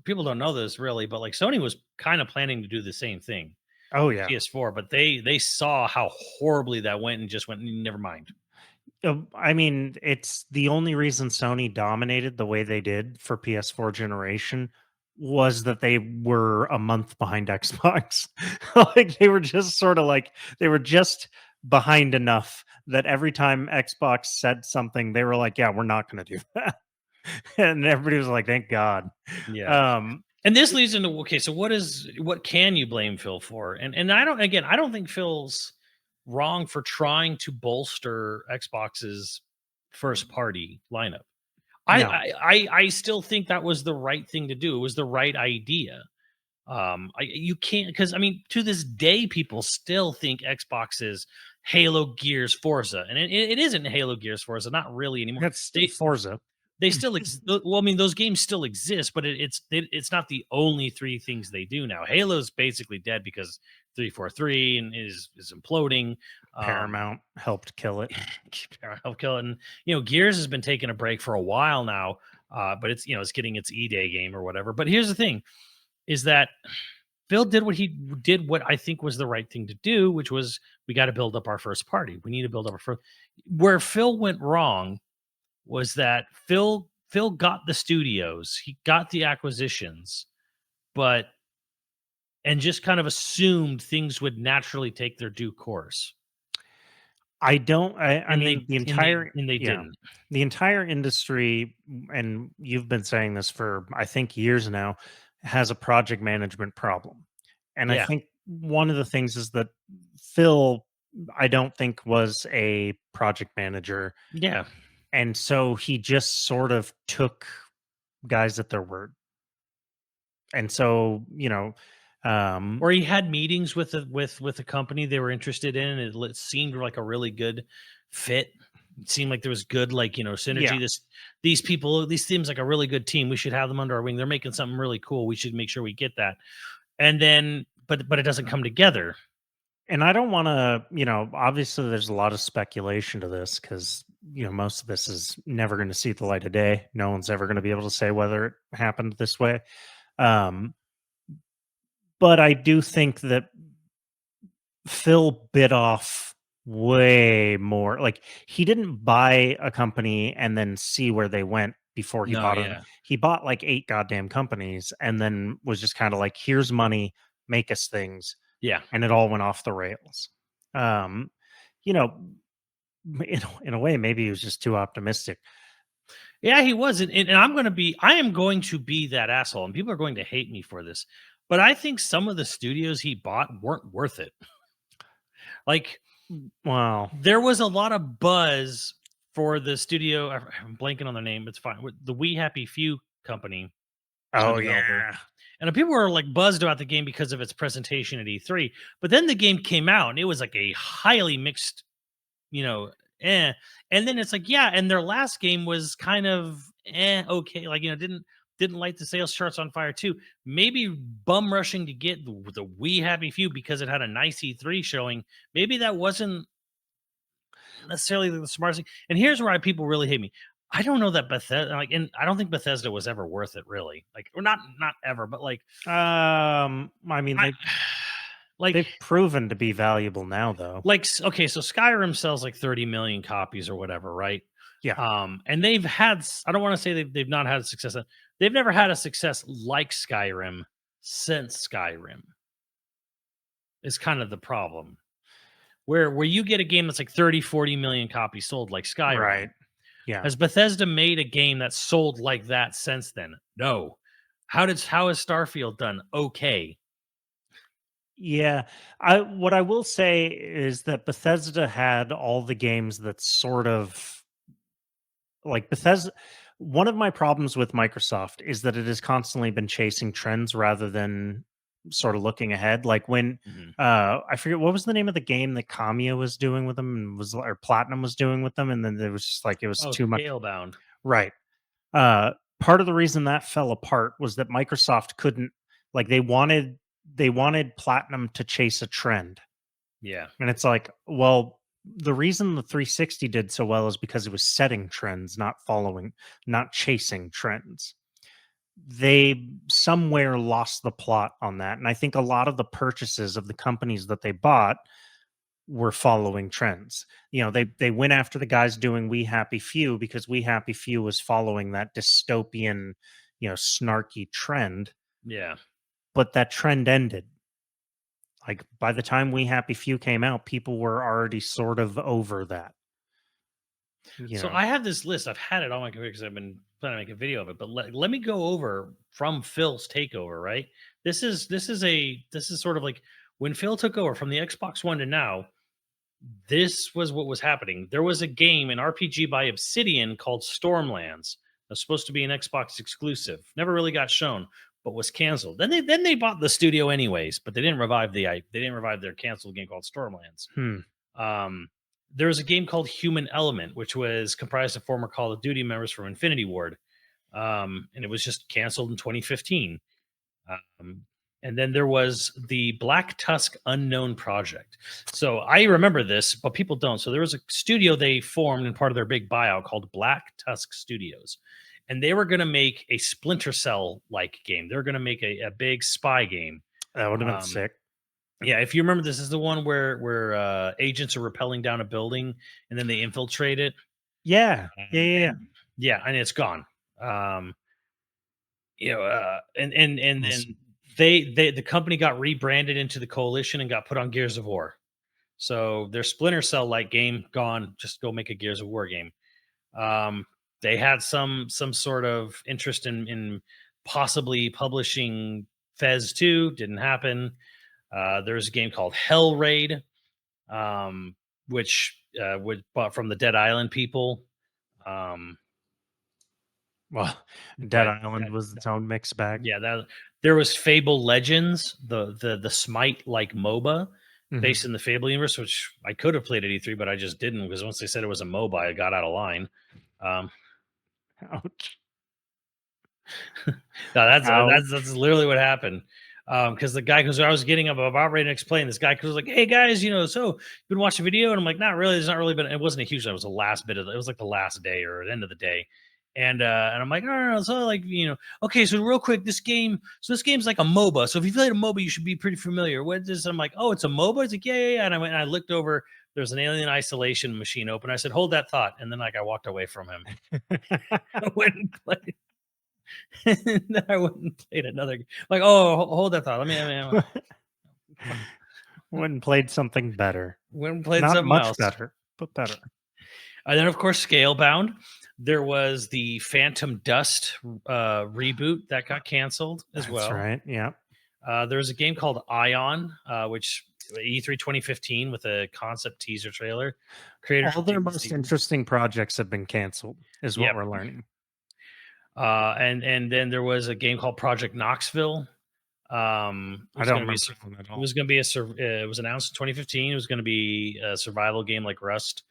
people don't know this really, but like Sony was kind of planning to do the same thing Oh, with yeah. PS4, but they saw how horribly that went and just went, never mind. I mean, it's the only reason Sony dominated the way they did for PS4 generation was that they were a month behind Xbox. Like they were just sort of like they were just behind enough that every time Xbox said something, they were like, "Yeah, we're not going to do that," and everybody was like, "Thank God." Yeah. Um, And this leads into okay, so what can you blame Phil for? And I don't think Phil's wrong for trying to bolster Xbox's first party lineup. no, I still think that was the right thing to do. It was the right idea. You can't because I mean to this day people still think Xbox is Halo, Gears, Forza, and it isn't Halo, Gears, Forza, not really anymore. that's They Forza. they still well, I mean, those games still exist, but it's not the only three things they do now. Halo's basically dead because 343 and is imploding. Paramount helped kill it. Paramount kill it. And Gears has been taking a break for a while now, but it's getting its E-Day game or whatever. But here's the thing: is that Phil did what I think was the right thing to do, which was we got to build up our first party. We need to build up our first. Where Phil went wrong was that Phil got the studios, he got the acquisitions, but and just kind of assumed things would naturally take their due course. I don't. I And mean, they the and they entire and they yeah, didn't. the entire industry, and you've been saying this for I think years now, has a project management problem, and I Yeah. think one of the things is that Phil, I don't think was a project manager, Yeah. and so he just sort of took guys at their word, and so Or he had meetings with a company they were interested in, and it seemed like a really good fit. It seemed like there was good, like, yeah, synergy. These seems like a really good team. We should have them under our wing. They're making something really cool. We should make sure we get that. And then, but it doesn't come together. and I don't want to, obviously there's a lot of speculation to this because, most of this is never going to see the light of day. No one's ever going to be able to say whether it happened this way. Um, but I do think that Phil bit off way more. Like he didn't buy a company and then see where they went before he No, bought them. yeah. He bought like 8 goddamn companies and then was just kind of like, here's money, make us things. Yeah. And it all went off the rails. Um, you know, in a way, maybe he was just too optimistic. Yeah, he was. And I am going to be that asshole. And people are going to hate me for this. But I think some of the studios he bought weren't worth it. Like Wow. there was a lot of buzz for the studio. I'm blanking on their name. It's fine. With the We Happy Few company was the Oh developer. yeah. And people were like buzzed about the game because of its presentation at E3. But then the game came out and it was like a highly mixed, you know, eh. And then it's like, yeah, and their last game was kind of okay. Like, didn't light the sales charts on fire too. Maybe bum rushing to get the We Happy Few because it had a nice E3 showing. Maybe that wasn't necessarily the smartest thing. And here's why people really hate me. I don't know that Bethesda, like, and I don't think Bethesda was ever worth it, really. Like, or not ever, but like, I mean, I, like, they've proven to be valuable now, though. okay, so Skyrim sells like 30 million copies or whatever, right? Yeah. And they've had, I don't want to say they've not had success. They've never had a success like Skyrim since Skyrim is kind of the problem. Where you get a game that's like 30, 40 million copies sold like Skyrim. Right. Yeah. Has Bethesda made a game that's sold like that since then? No. How has Starfield done? Okay. Yeah. What I will say is that Bethesda had all the games that sort of like Bethesda. One of my problems with Microsoft is that it has constantly been chasing trends rather than sort of looking ahead. Like when Mhm. I forget what was the name of the game that Kamiya was doing with them and was or Platinum was doing with them, and then there was just like it was Oh, too much. Scalebound. Right. Part of the reason that fell apart was that Microsoft couldn't like they wanted Platinum to chase a trend. Yeah. And it's like, well, the reason the 360 did so well is because it was setting trends, not chasing trends. They somewhere lost the plot on that. And I think a lot of the purchases of the companies that they bought were following trends. They went after the guys doing We Happy Few because We Happy Few was following that dystopian, snarky trend, Yeah. but that trend ended. Like by the time We Happy Few came out, people were already sort of over that. So I have this list. I've had it on my computer because I've been planning to make a video of it. But let me go over from Phil's takeover. Right. This is sort of like when Phil took over from the Xbox One to now. This was what was happening. There was a game, an RPG by Obsidian called Stormlands. It was supposed to be an Xbox exclusive. Never really got shown, but was canceled. Then they bought the studio anyways, but they didn't revive their canceled game called Stormlands. Hmm. There was a game called Human Element, which was comprised of former Call of Duty members from Infinity Ward, and it was just canceled in 2015. Um, and then there was the Black Tusk Unknown Project. So I remember this, but people don't. So there was a studio they formed in part of their big buyout called Black Tusk Studios. And they were going to make a Splinter Cell like game. They were going to make a big spy game. That would have been Um, sick. Yeah, if you remember, this is the one where agents are rappelling down a building and then they infiltrate it. Yeah. Yeah. Yeah, and it's gone. Um, and the company got rebranded into the Coalition and got put on Gears of War. So their Splinter Cell like game gone. Just go make a Gears of War game. They had some sort of interest in possibly publishing Fez 2. Didn't happen. There's a game called Hell Raid, which was bought from the Dead Island people. Well, Dead But Island was its own mixed bag. yeah, there was Fable Legends, the Smite like MOBA Mhm. based in the Fable universe, which I could have played at E3, but I just didn't because once they said it was a MOBA, I got out of line. Um, Ouch. no, that's Ouch. that's literally what happened. Because the guy, because I was getting up about ready to explain, this guy was like, "Hey guys, so you've been watching a video?" And I'm like, "Not really. There's not really been. It wasn't a huge. It was the last bit of. It was like the last day or the end of the day." And I'm like, no. So like, okay. So real quick, this game. So this game's like a MOBA. So if you played a MOBA, you should be pretty familiar. What is this? I'm like, oh, it's a MOBA. It's like, yeah. And I went and I looked over. There's an Alien Isolation machine open. I said, hold that thought. And then like I walked away from him. I went and played. And then I went and played another. Like, oh, hold that thought. Let me Went and played something better. went and played Not something much else. better, but better. And then, of course, Scalebound. There was the Phantom Dust reboot that got canceled as well. That's right. Yeah. There was a game called Ion, which E3 2015 with a concept teaser trailer. All their most interesting projects have been canceled, is what we're learning. And then there was a game called Project Knoxville. I don't remember that at all. It was going to be it was announced in 2015. It was going to be a survival game like Rust,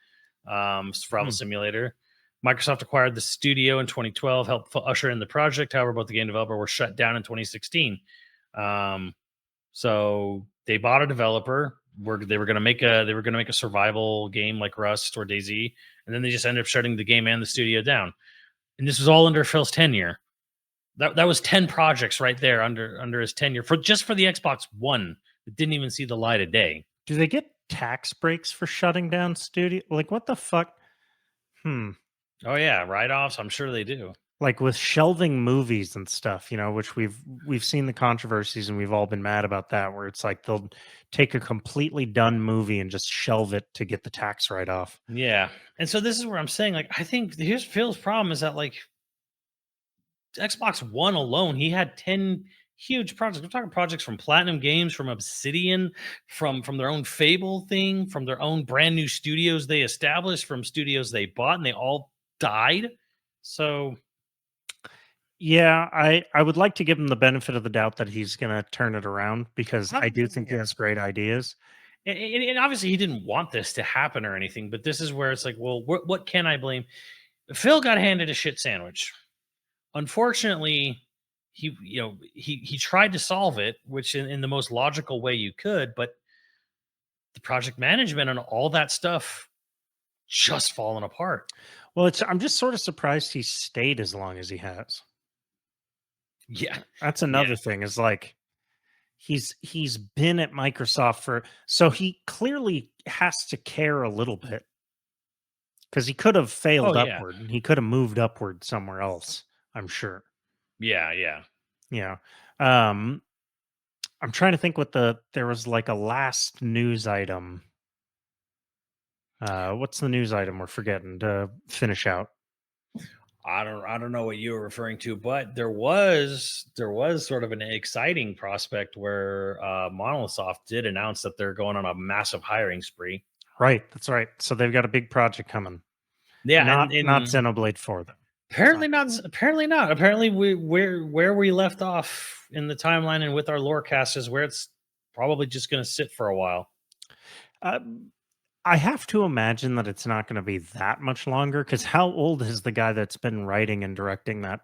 survival simulator. Microsoft acquired the studio in 2012, helped usher in the project. However, both the game developer were shut down in 2016. So they bought a developer. they were going to make a survival game like Rust or DayZ, and then they just ended up shutting the game and the studio down. And this was all under Phil's tenure. That was 10 projects right there under his tenure for the Xbox One that didn't even see the light of day. Do they get tax breaks for shutting down studio? Like, what the fuck? Oh yeah, write-offs. I'm sure they do. Like with shelving movies and stuff, which we've seen the controversies and we've all been mad about that, where it's like they'll take a completely done movie and just shelve it to get the tax write-off. Yeah. And so this is where I'm saying, like, I think here's Phil's problem is that, like, Xbox One alone, he had 10 huge projects. I'm talking projects from Platinum Games, from Obsidian, from their own Fable thing, from their own brand new studios they established, from studios they bought, and they all died. So yeah, I would like to give him the benefit of the doubt that he's going to turn it around, because I do think he has great ideas. And obviously he didn't want this to happen or anything, but this is where it's like, well, what can I blame? Phil got handed a shit sandwich. Unfortunately, he tried to solve it, which in the most logical way you could, but the project management and all that stuff just fallen apart. Well, I'm just sort of surprised he stayed as long as he has. Yeah, that's another thing. Is like he's been at Microsoft so he clearly has to care a little bit, because he could have failed upward and he could have moved upward somewhere else, I'm sure. Yeah. I'm trying to think there was like a last news item. What's the news item we're forgetting to finish out? I don't know what you were referring to, but there was sort of an exciting prospect where Monolith Soft did announce that they're going on a massive hiring spree. Right, that's right. So they've got a big project coming. Yeah, not Xenoblade 4 though. Apparently not. Apparently where we left off in the timeline and with our lore cast is where it's probably just going to sit for a while. I have to imagine that it's not going to be that much longer, because how old is the guy that's been writing and directing that?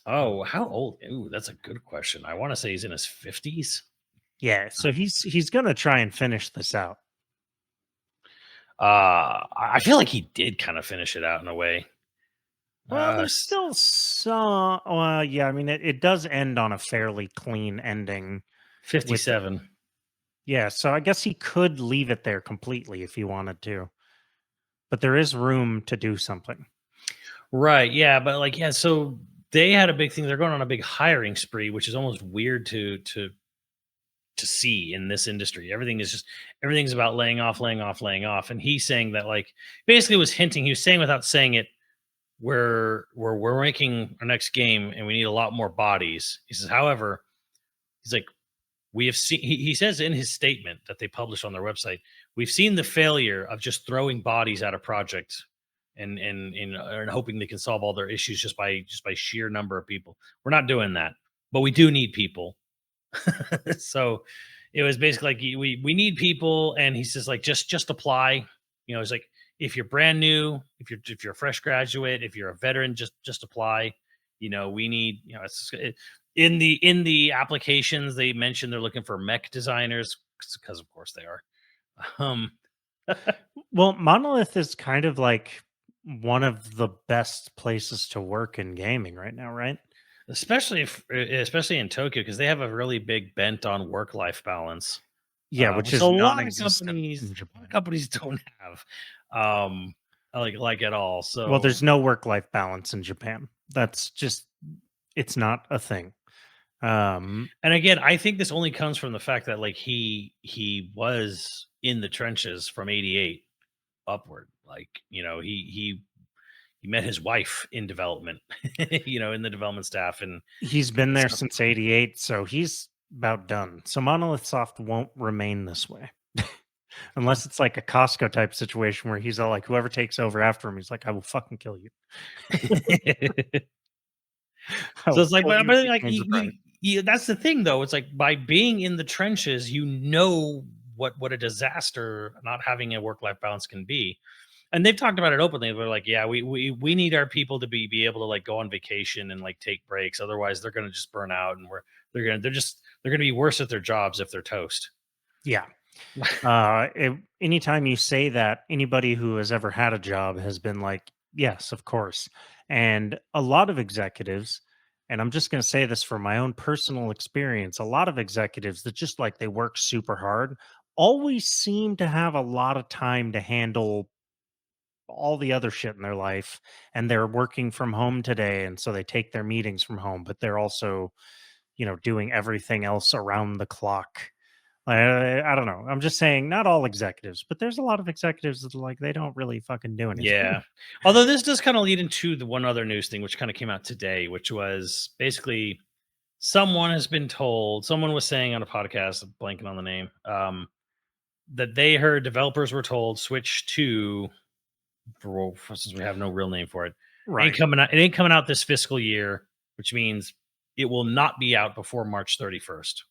Oh, how old? Ooh, that's a good question. I want to say he's in his 50s. Yeah, so he's going to try and finish this out. I feel like he did kind of finish it out in a way. Well, there's still some. Yeah, I mean, it does end on a fairly clean ending. 57. Yeah, so I guess he could leave it there completely if he wanted to, but there is room to do something. Right. Yeah, but like, yeah. So they had a big thing. They're going on a big hiring spree, which is almost weird to see in this industry. Everything's about laying off. And he's saying that, like, basically was hinting. He was saying without saying it, we're making our next game and we need a lot more bodies. He says, however, he's like, we have seen, he says in his statement that they published on their website, we've seen the failure of just throwing bodies at a project and hoping they can solve all their issues just by sheer number of people. We're not doing that, but we do need people. So it was basically like, we need people. And he says, like, just apply. It's like, if you're brand new, if you're a fresh graduate, if you're a veteran, just apply. We need, in the applications they mentioned they're looking for mech designers, because of course they are. Well, Monolith is kind of like one of the best places to work in gaming right now, right? Especially in Tokyo, because they have a really big bent on work-life balance. Yeah, which is a lot of companies don't have like at all. So, well, there's no work-life balance in Japan. That's just, it's not a thing. And again, I think this only comes from the fact that, like, he was in the trenches from 88 upward. Like, he met his wife in development, in the development staff, and he's been there since 88, so he's about done. So Monolith Soft won't remain this way. Unless it's like a Costco type situation where he's all like, whoever takes over after him, he's like, I will fucking kill you. So it's like, but like, that's the thing, though. It's like, by being in the trenches, what a disaster not having a work-life balance can be. And they've talked about it openly. They're like, yeah, we need our people to be able to, like, go on vacation and, like, take breaks. Otherwise, they're going to just burn out, and they're going to be worse at their jobs if they're toast. Yeah. Anytime you say that, anybody who has ever had a job has been like, yes, of course. And a lot of executives, and I'm just going to say this from my own personal experience, a lot of executives that just like they work super hard always seem to have a lot of time to handle all the other shit in their life. And they're working from home today. And so they take their meetings from home, but they're also, doing everything else around the clock. I don't know. I'm just saying, not all executives, but there's a lot of executives that like they don't really fucking do anything. Yeah. Although this does kind of lead into the one other news thing, which kind of came out today, which was basically someone has been told, someone was saying on a podcast, I'm blanking on the name, that they heard developers were told Switch 2, since we have no real name for it, ain't Right. coming out. It ain't coming out this fiscal year, which means it will not be out before March 31st.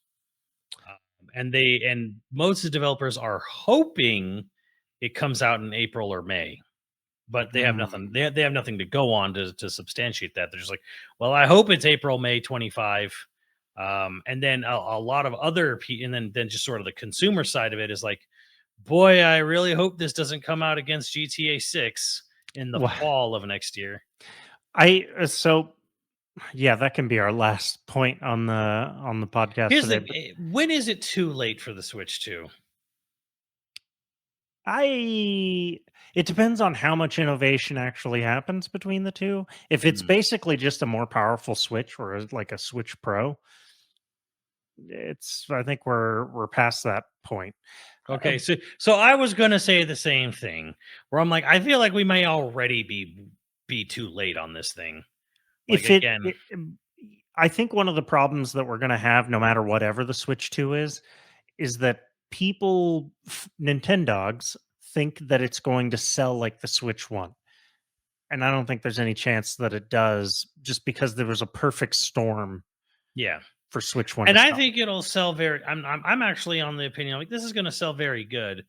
And most of the developers are hoping it comes out in April or May, but they have nothing. They have nothing to go on to substantiate that. They're just like, well, I hope it's April, May 25. And then a lot of other people, and then just sort of the consumer side of it is like, boy, I really hope this doesn't come out against GTA 6 in the Wha- fall of next year. So yeah, that can be our last point on the podcast Here's today. the when is it too late for the Switch 2? It depends on how much innovation actually happens between the two. If it's Mhm. basically just a more powerful Switch or like a Switch Pro, I think we're past that point. Okay, so I was gonna say the same thing, where I'm like, I feel like we may already be too late on this thing. Like If it, again, I think one of the problems that we're going to have, no matter whatever the Switch 2 is that people, Nintendogs, think that it's going to sell like the Switch 1. And I don't think there's any chance that it does, just because there was a perfect storm yeah, for Switch 1 to and I sell. think it'll sell very. I'm actually on the opinion like this is gonna sell very good.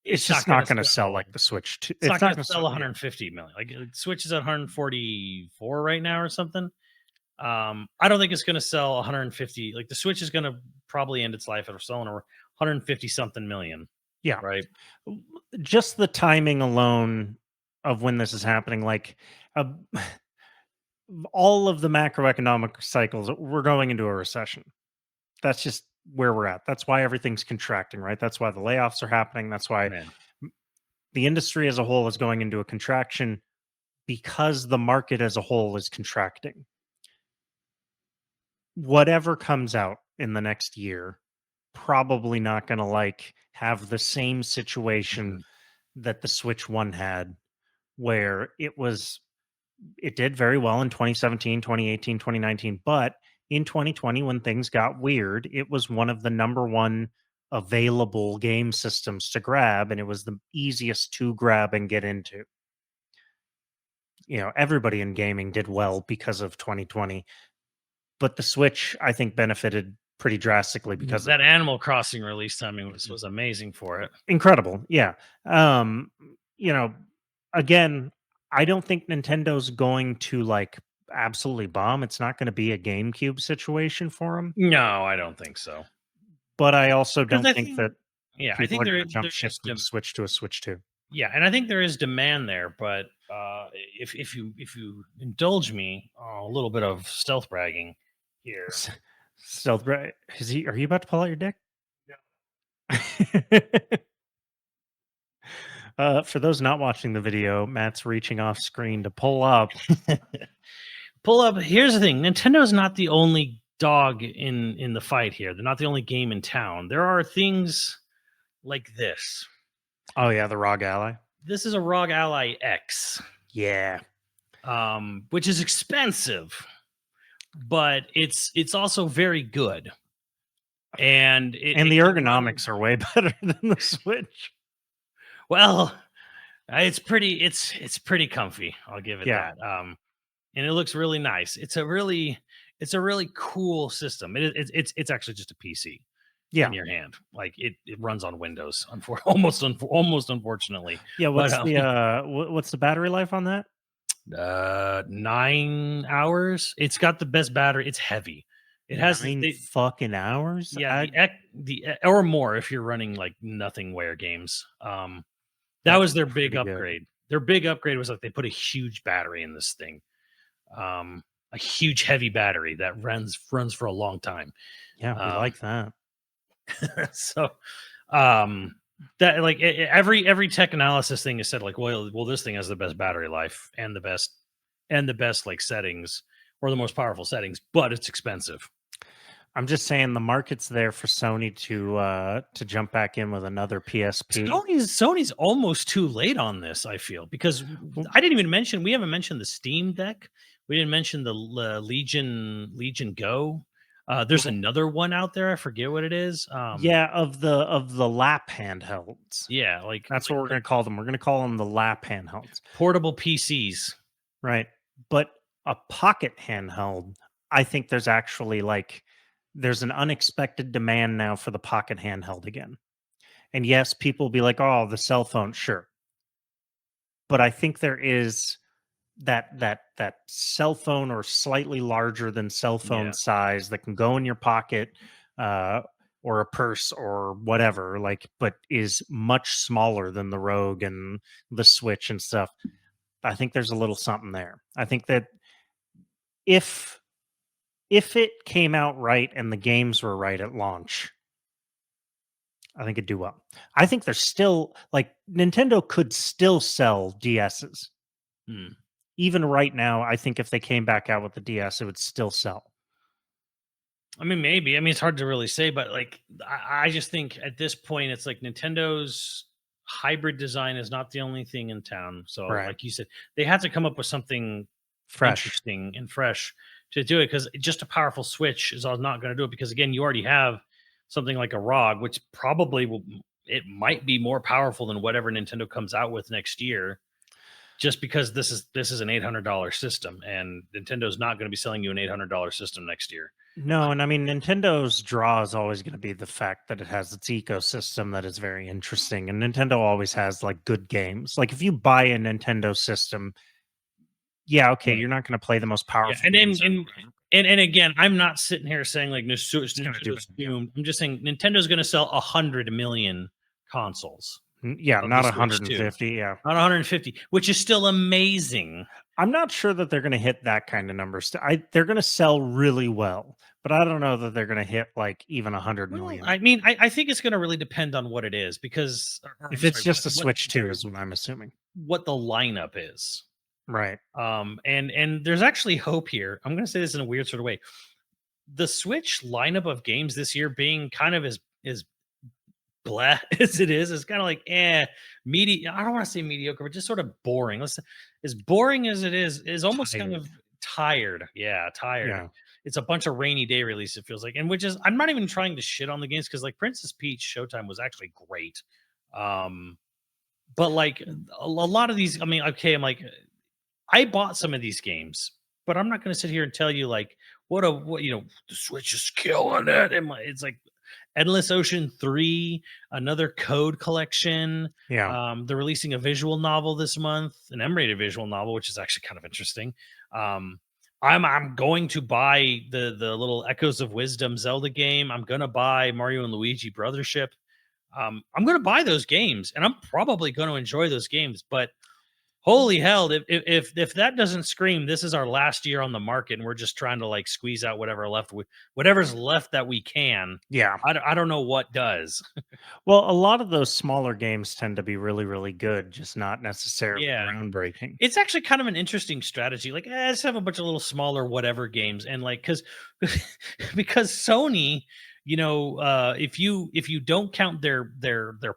It's It's just not not gonna going to sell sell. like the Switch 2. It's It's not not gonna going to sell sell. Yeah. 150 million. Like Switch is at 144 right now or something. I don't think it's gonna sell 150. Like the Switch is gonna probably end its life at selling over 150 something million, Yeah. right? Just the timing alone of when this is happening, like, uh, all of the macroeconomic cycles, we're going into a recession. That's just where we're at. That's why everything's contracting, right? That's why the layoffs are happening. That's why Man, the industry as a whole is going into a contraction, because the market as a whole is contracting. Whatever comes out in the next year, probably not going to like have the same situation Mhm. that the Switch 1 had, where it did very well in 2017, 2018, 2019, but in 2020 when things got weird, it was one of the number one available game systems to grab, and it was the easiest to grab and get into. Everybody in gaming did well because of 2020, but the Switch, I think, benefited pretty drastically because of That Animal Crossing release timing was amazing for it. incredible. Yeah. Um, you know, again, I don't think Nintendo's going to like absolutely bomb. It's not going to be a GameCube situation for them, No, I don't think so. but I also Because don't I think think, that yeah, I people think are going to jump there ship is from the Switch to a Switch 2. yeah, and I think there is demand there. But if you indulge me, a little bit of stealth bragging here. Stealth, are you about to pull out your dick? For those not watching the video, Matt's reaching off screen to pull up. Pull up. Here's the thing: Nintendo is not the only dog in the fight here. They're not the only game in town. There are things like this. Oh yeah, the ROG Ally. This is a ROG Ally X, Yeah, which is expensive, but it's also very good. And and the it can run ergonomics are way better than the Switch. well. It's pretty comfy. I'll give it Yeah, that. And it looks really nice. It's a really cool system. It's actually just a PC yeah, in your hand. Like it runs on Windows. Almost unfortunately, yeah. but What's the battery life on that? 9 hours. It's got the best battery. It's heavy. It has 9 they, fucking hours? yeah, or more if you're running like nothingware games. That was their big pretty good. upgrade. Their big upgrade was like they put a huge battery in this thing. A huge heavy battery that runs for a long time. Yeah, we Um, like that. so that like every tech analysis thing is said like, well, this thing has the best battery life and the best like settings or the most powerful settings, but it's expensive. I'm just saying the market's there for Sony to jump back in with another PSP. Sony's almost too late on this, I feel, because we haven't mentioned the Steam Deck. We didn't mention the Legion Go. There's another one out there. I forget what it is. Yeah, of the lap handhelds. Yeah, like That's what we're gonna call them. We're gonna call them the lap handhelds, portable PCs. right? But a pocket handheld, I think there's actually there's an unexpected demand now for the pocket handheld again. And yes, people will be like, "Oh, the cell phone, sure." But I think there is that cell phone or slightly larger than cell phone Yeah. size that can go in your pocket uh or a purse or whatever, but is much smaller than the Rogue and the Switch and stuff. I think there's a little something there. I think that if it came out right and the games were right at launch, I think it'd do well. I think there's still Nintendo could still sell DSs. Hmm. Even right now, I think if they came back out with the DS, it would still sell. I mean, maybe. I mean, it's hard to really say, but like, I just think at this point, it's like Nintendo's hybrid design is not the only thing in town. So, Right. like you said, they have to come up with something Fresh. interesting and fresh to do it because just a powerful Switch is not going to do it. Because again, you already have something like a ROG, which probably it might be more powerful than whatever Nintendo comes out with next year. Just because this is an $800 system, and Nintendo's not going to be selling you an $800 system next year. No, and I mean Nintendo's draw is always going to be the fact that it has its ecosystem that is very interesting, and Nintendo always has good games. Like if you buy a Nintendo system, yeah, okay, Right. you're not going to play the most Yeah, powerful. and again, I'm not sitting here saying like gonna do Nintendo's bad, yeah. doomed. I'm just saying Nintendo's going to sell 100 million consoles Yeah, of not the Switch 150. Yeah, not 150, which is still amazing. I'm not sure that they're going to hit that kind of numbers. They're going to sell really well, but I don't know that they're going to hit even 100 Well, million. I mean, I think it's going to really depend on what it is because If it's just a Switch 2, is what I'm assuming. what the lineup is. Right. And there's actually hope here. I'm going to say this in a weird sort of way. The Switch lineup of games this year being kind of as blah as it is kind of like media. I don't want to say mediocre, but just sort of boring. As boring as it is almost kind of tired. Yeah, tired. Yeah. It's a bunch of rainy day release, it feels like, and which is I'm not even trying to shit on the games because like Princess Peach Showtime was actually great. But like a lot of these, I mean, okay, I'm like, I bought some of these games, but I'm not going to sit here and tell you like what the Switch is killing it. And it's like Endless Ocean 3, another Code collection. Yeah. They're releasing a visual novel this month, an M-rated visual novel, which is actually kind of interesting. I'm going to buy the little Echoes of Wisdom Zelda game. I'm going to buy Mario and Luigi Brothership. I'm going to buy those games, and I'm probably going to enjoy those games, but holy hell, if that doesn't scream this is our last year on the market and we're just trying to like squeeze out whatever's left that we can. Yeah. I don't know what does. Well, a lot of those smaller games tend to be really, really good, just not necessarily Yeah. groundbreaking. It's actually kind of an interesting strategy. Like, let's have a bunch of little smaller whatever games, and like, because Sony, if you don't count their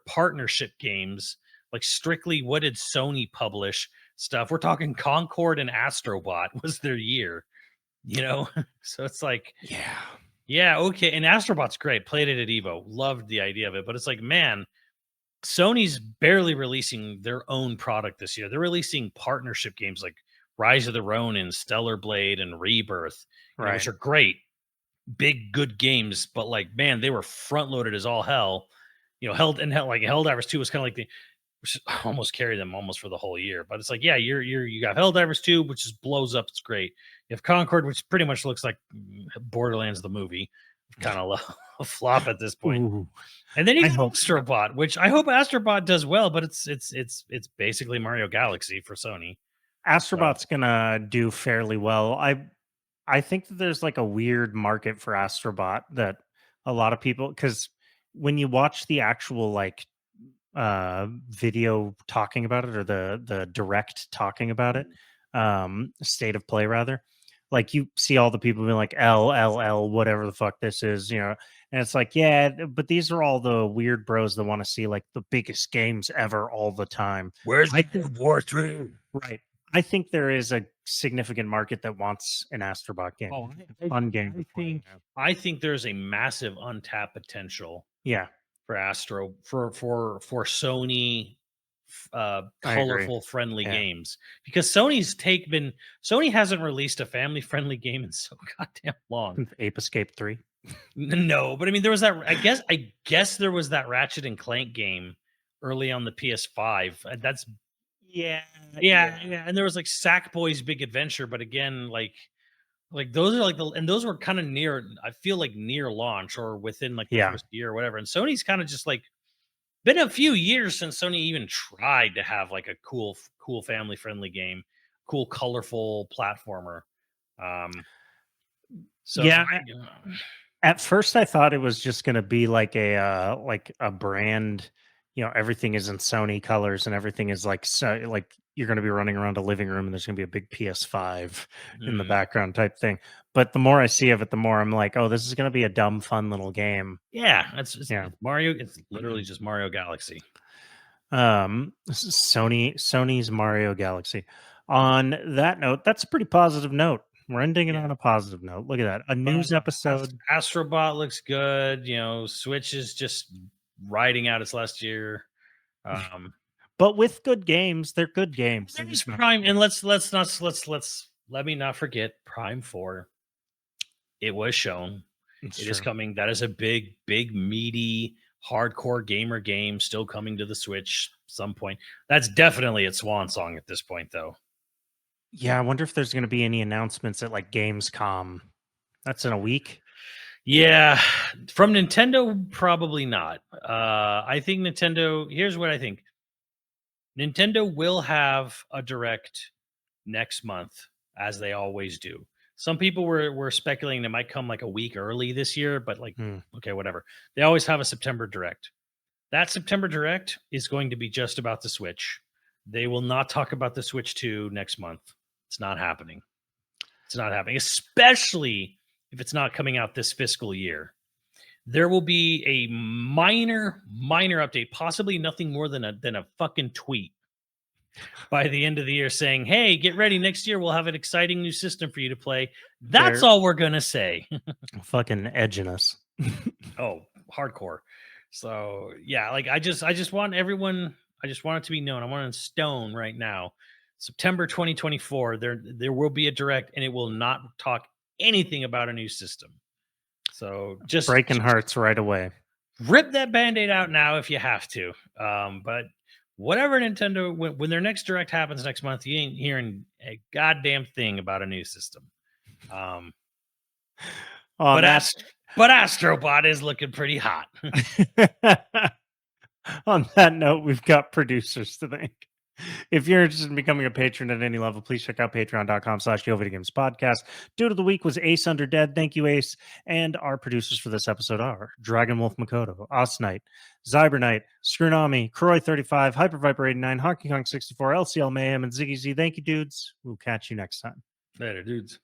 partnership games, like strictly what did Sony publish stuff? We're talking Concord and Astrobot was their year, so it's like, yeah, okay. And Astrobot's great. Played it at Evo, loved the idea of it, but it's like, man, Sony's barely releasing their own product this year. They're releasing partnership games like Rise of the Ronin, Stellar Blade, and Rebirth, which are great, big, good games. But like, man, they were front loaded as all hell. Helldivers 2 was kind of like which almost carried them almost for the whole year. But it's like, yeah, you got Helldivers 2, which just blows up. It's great. You have Concord, which pretty much looks like Borderlands the movie, kind of a flop at this point. Ooh. And then you I got hope- Astrobot, which I hope Astrobot does well, but it's basically Mario Galaxy for Sony. Astrobot's gonna do fairly well. I think that there's like a weird market for Astrobot that a lot of people, because when you watch the actual like video talking about it, or the direct talking about it, state of play rather, like you see all the people being like L whatever the fuck this is, you know, and it's like, yeah, but these are all the weird bros that want to see like the biggest games ever all the time. Where's I the War 3? Right. I think there is a significant market that wants an Astrobot game. Oh, Fun game. I think there's a massive untapped potential Yeah. for Astro for Sony I agree. colorful friendly Yeah. games, because Sony hasn't released a family friendly game in so goddamn long. Ape Escape 3. No, but I mean there was that I guess there was that Ratchet and Clank game early on the PS5. That's Yeah. and there was like Sackboy's Big Adventure, but again, like those are like and those were kind of near, I feel like near launch or within like the Yeah. first year or whatever. And Sony's kind of just like been a few years since Sony even tried to have like a cool family friendly game, cool colorful platformer. So Yeah. At first I thought it was just going to be like a brand, you know, everything is in Sony colors and everything is like, so like you're going to be running around a living room and there's going to be a big PS5 in the background type thing. But the more I see of it, the more I'm like, oh, this is going to be a dumb, fun little game. Yeah, it's Yeah. Mario. It's literally just Mario Galaxy. Sony's Mario Galaxy. On that note, that's a pretty positive note. We're ending it on a positive note. Look at that. A news episode. Astrobot looks good. You know, Switch is just riding out its last year. But with good games, they're good games. They're There's just not- Prime, and let me not forget Prime 4. It was shown. It's It is true. coming. That is a big, meaty, hardcore gamer game still coming to the Switch some point. That's definitely its swan song at this point, though. Yeah, I wonder if there's going to be any announcements at like Gamescom. That's in a week. Yeah, from Nintendo, probably not. I think Nintendo. Here's what I think. Nintendo will have a direct next month, as they always do. Some people were speculating it might come like a week early this year, but like, okay, whatever. They always have a September direct. That September direct is going to be just about the Switch. They will not talk about the Switch 2 next month. It's not happening. It's not happening, especially if it's not coming out this fiscal year. There will be a minor update, possibly nothing more than a fucking tweet by the end of the year saying, hey, get ready. Next year, we'll have an exciting new system for you to play. That's all we're going to say. Fucking edging us. Oh, hardcore. So yeah, like I just want everyone, I just want it to be known. I want it in stone right now. September 2024, there will be a direct, and it will not talk anything about a new system. So just Breaking hearts right away. rip that band-aid out now if you have to. But whatever Nintendo, when their next direct happens next month, you ain't hearing a goddamn thing about a new system. But Astrobot is looking pretty hot. On that note, we've got producers to thank. If you're interested in becoming a patron at any level, please check out patreon.com/YoVideogames podcast. Dude of the week was Ace Underdead. Thank you, Ace. And our producers for this episode are Dragon Wolf Makoto, Osnight, Zybernite, Scrunami, Croy35, Hyper Viper 89, Honky Kong 64, LCL Mayhem, and Ziggy Z. Thank you, dudes. We'll catch you next time. Later, dudes.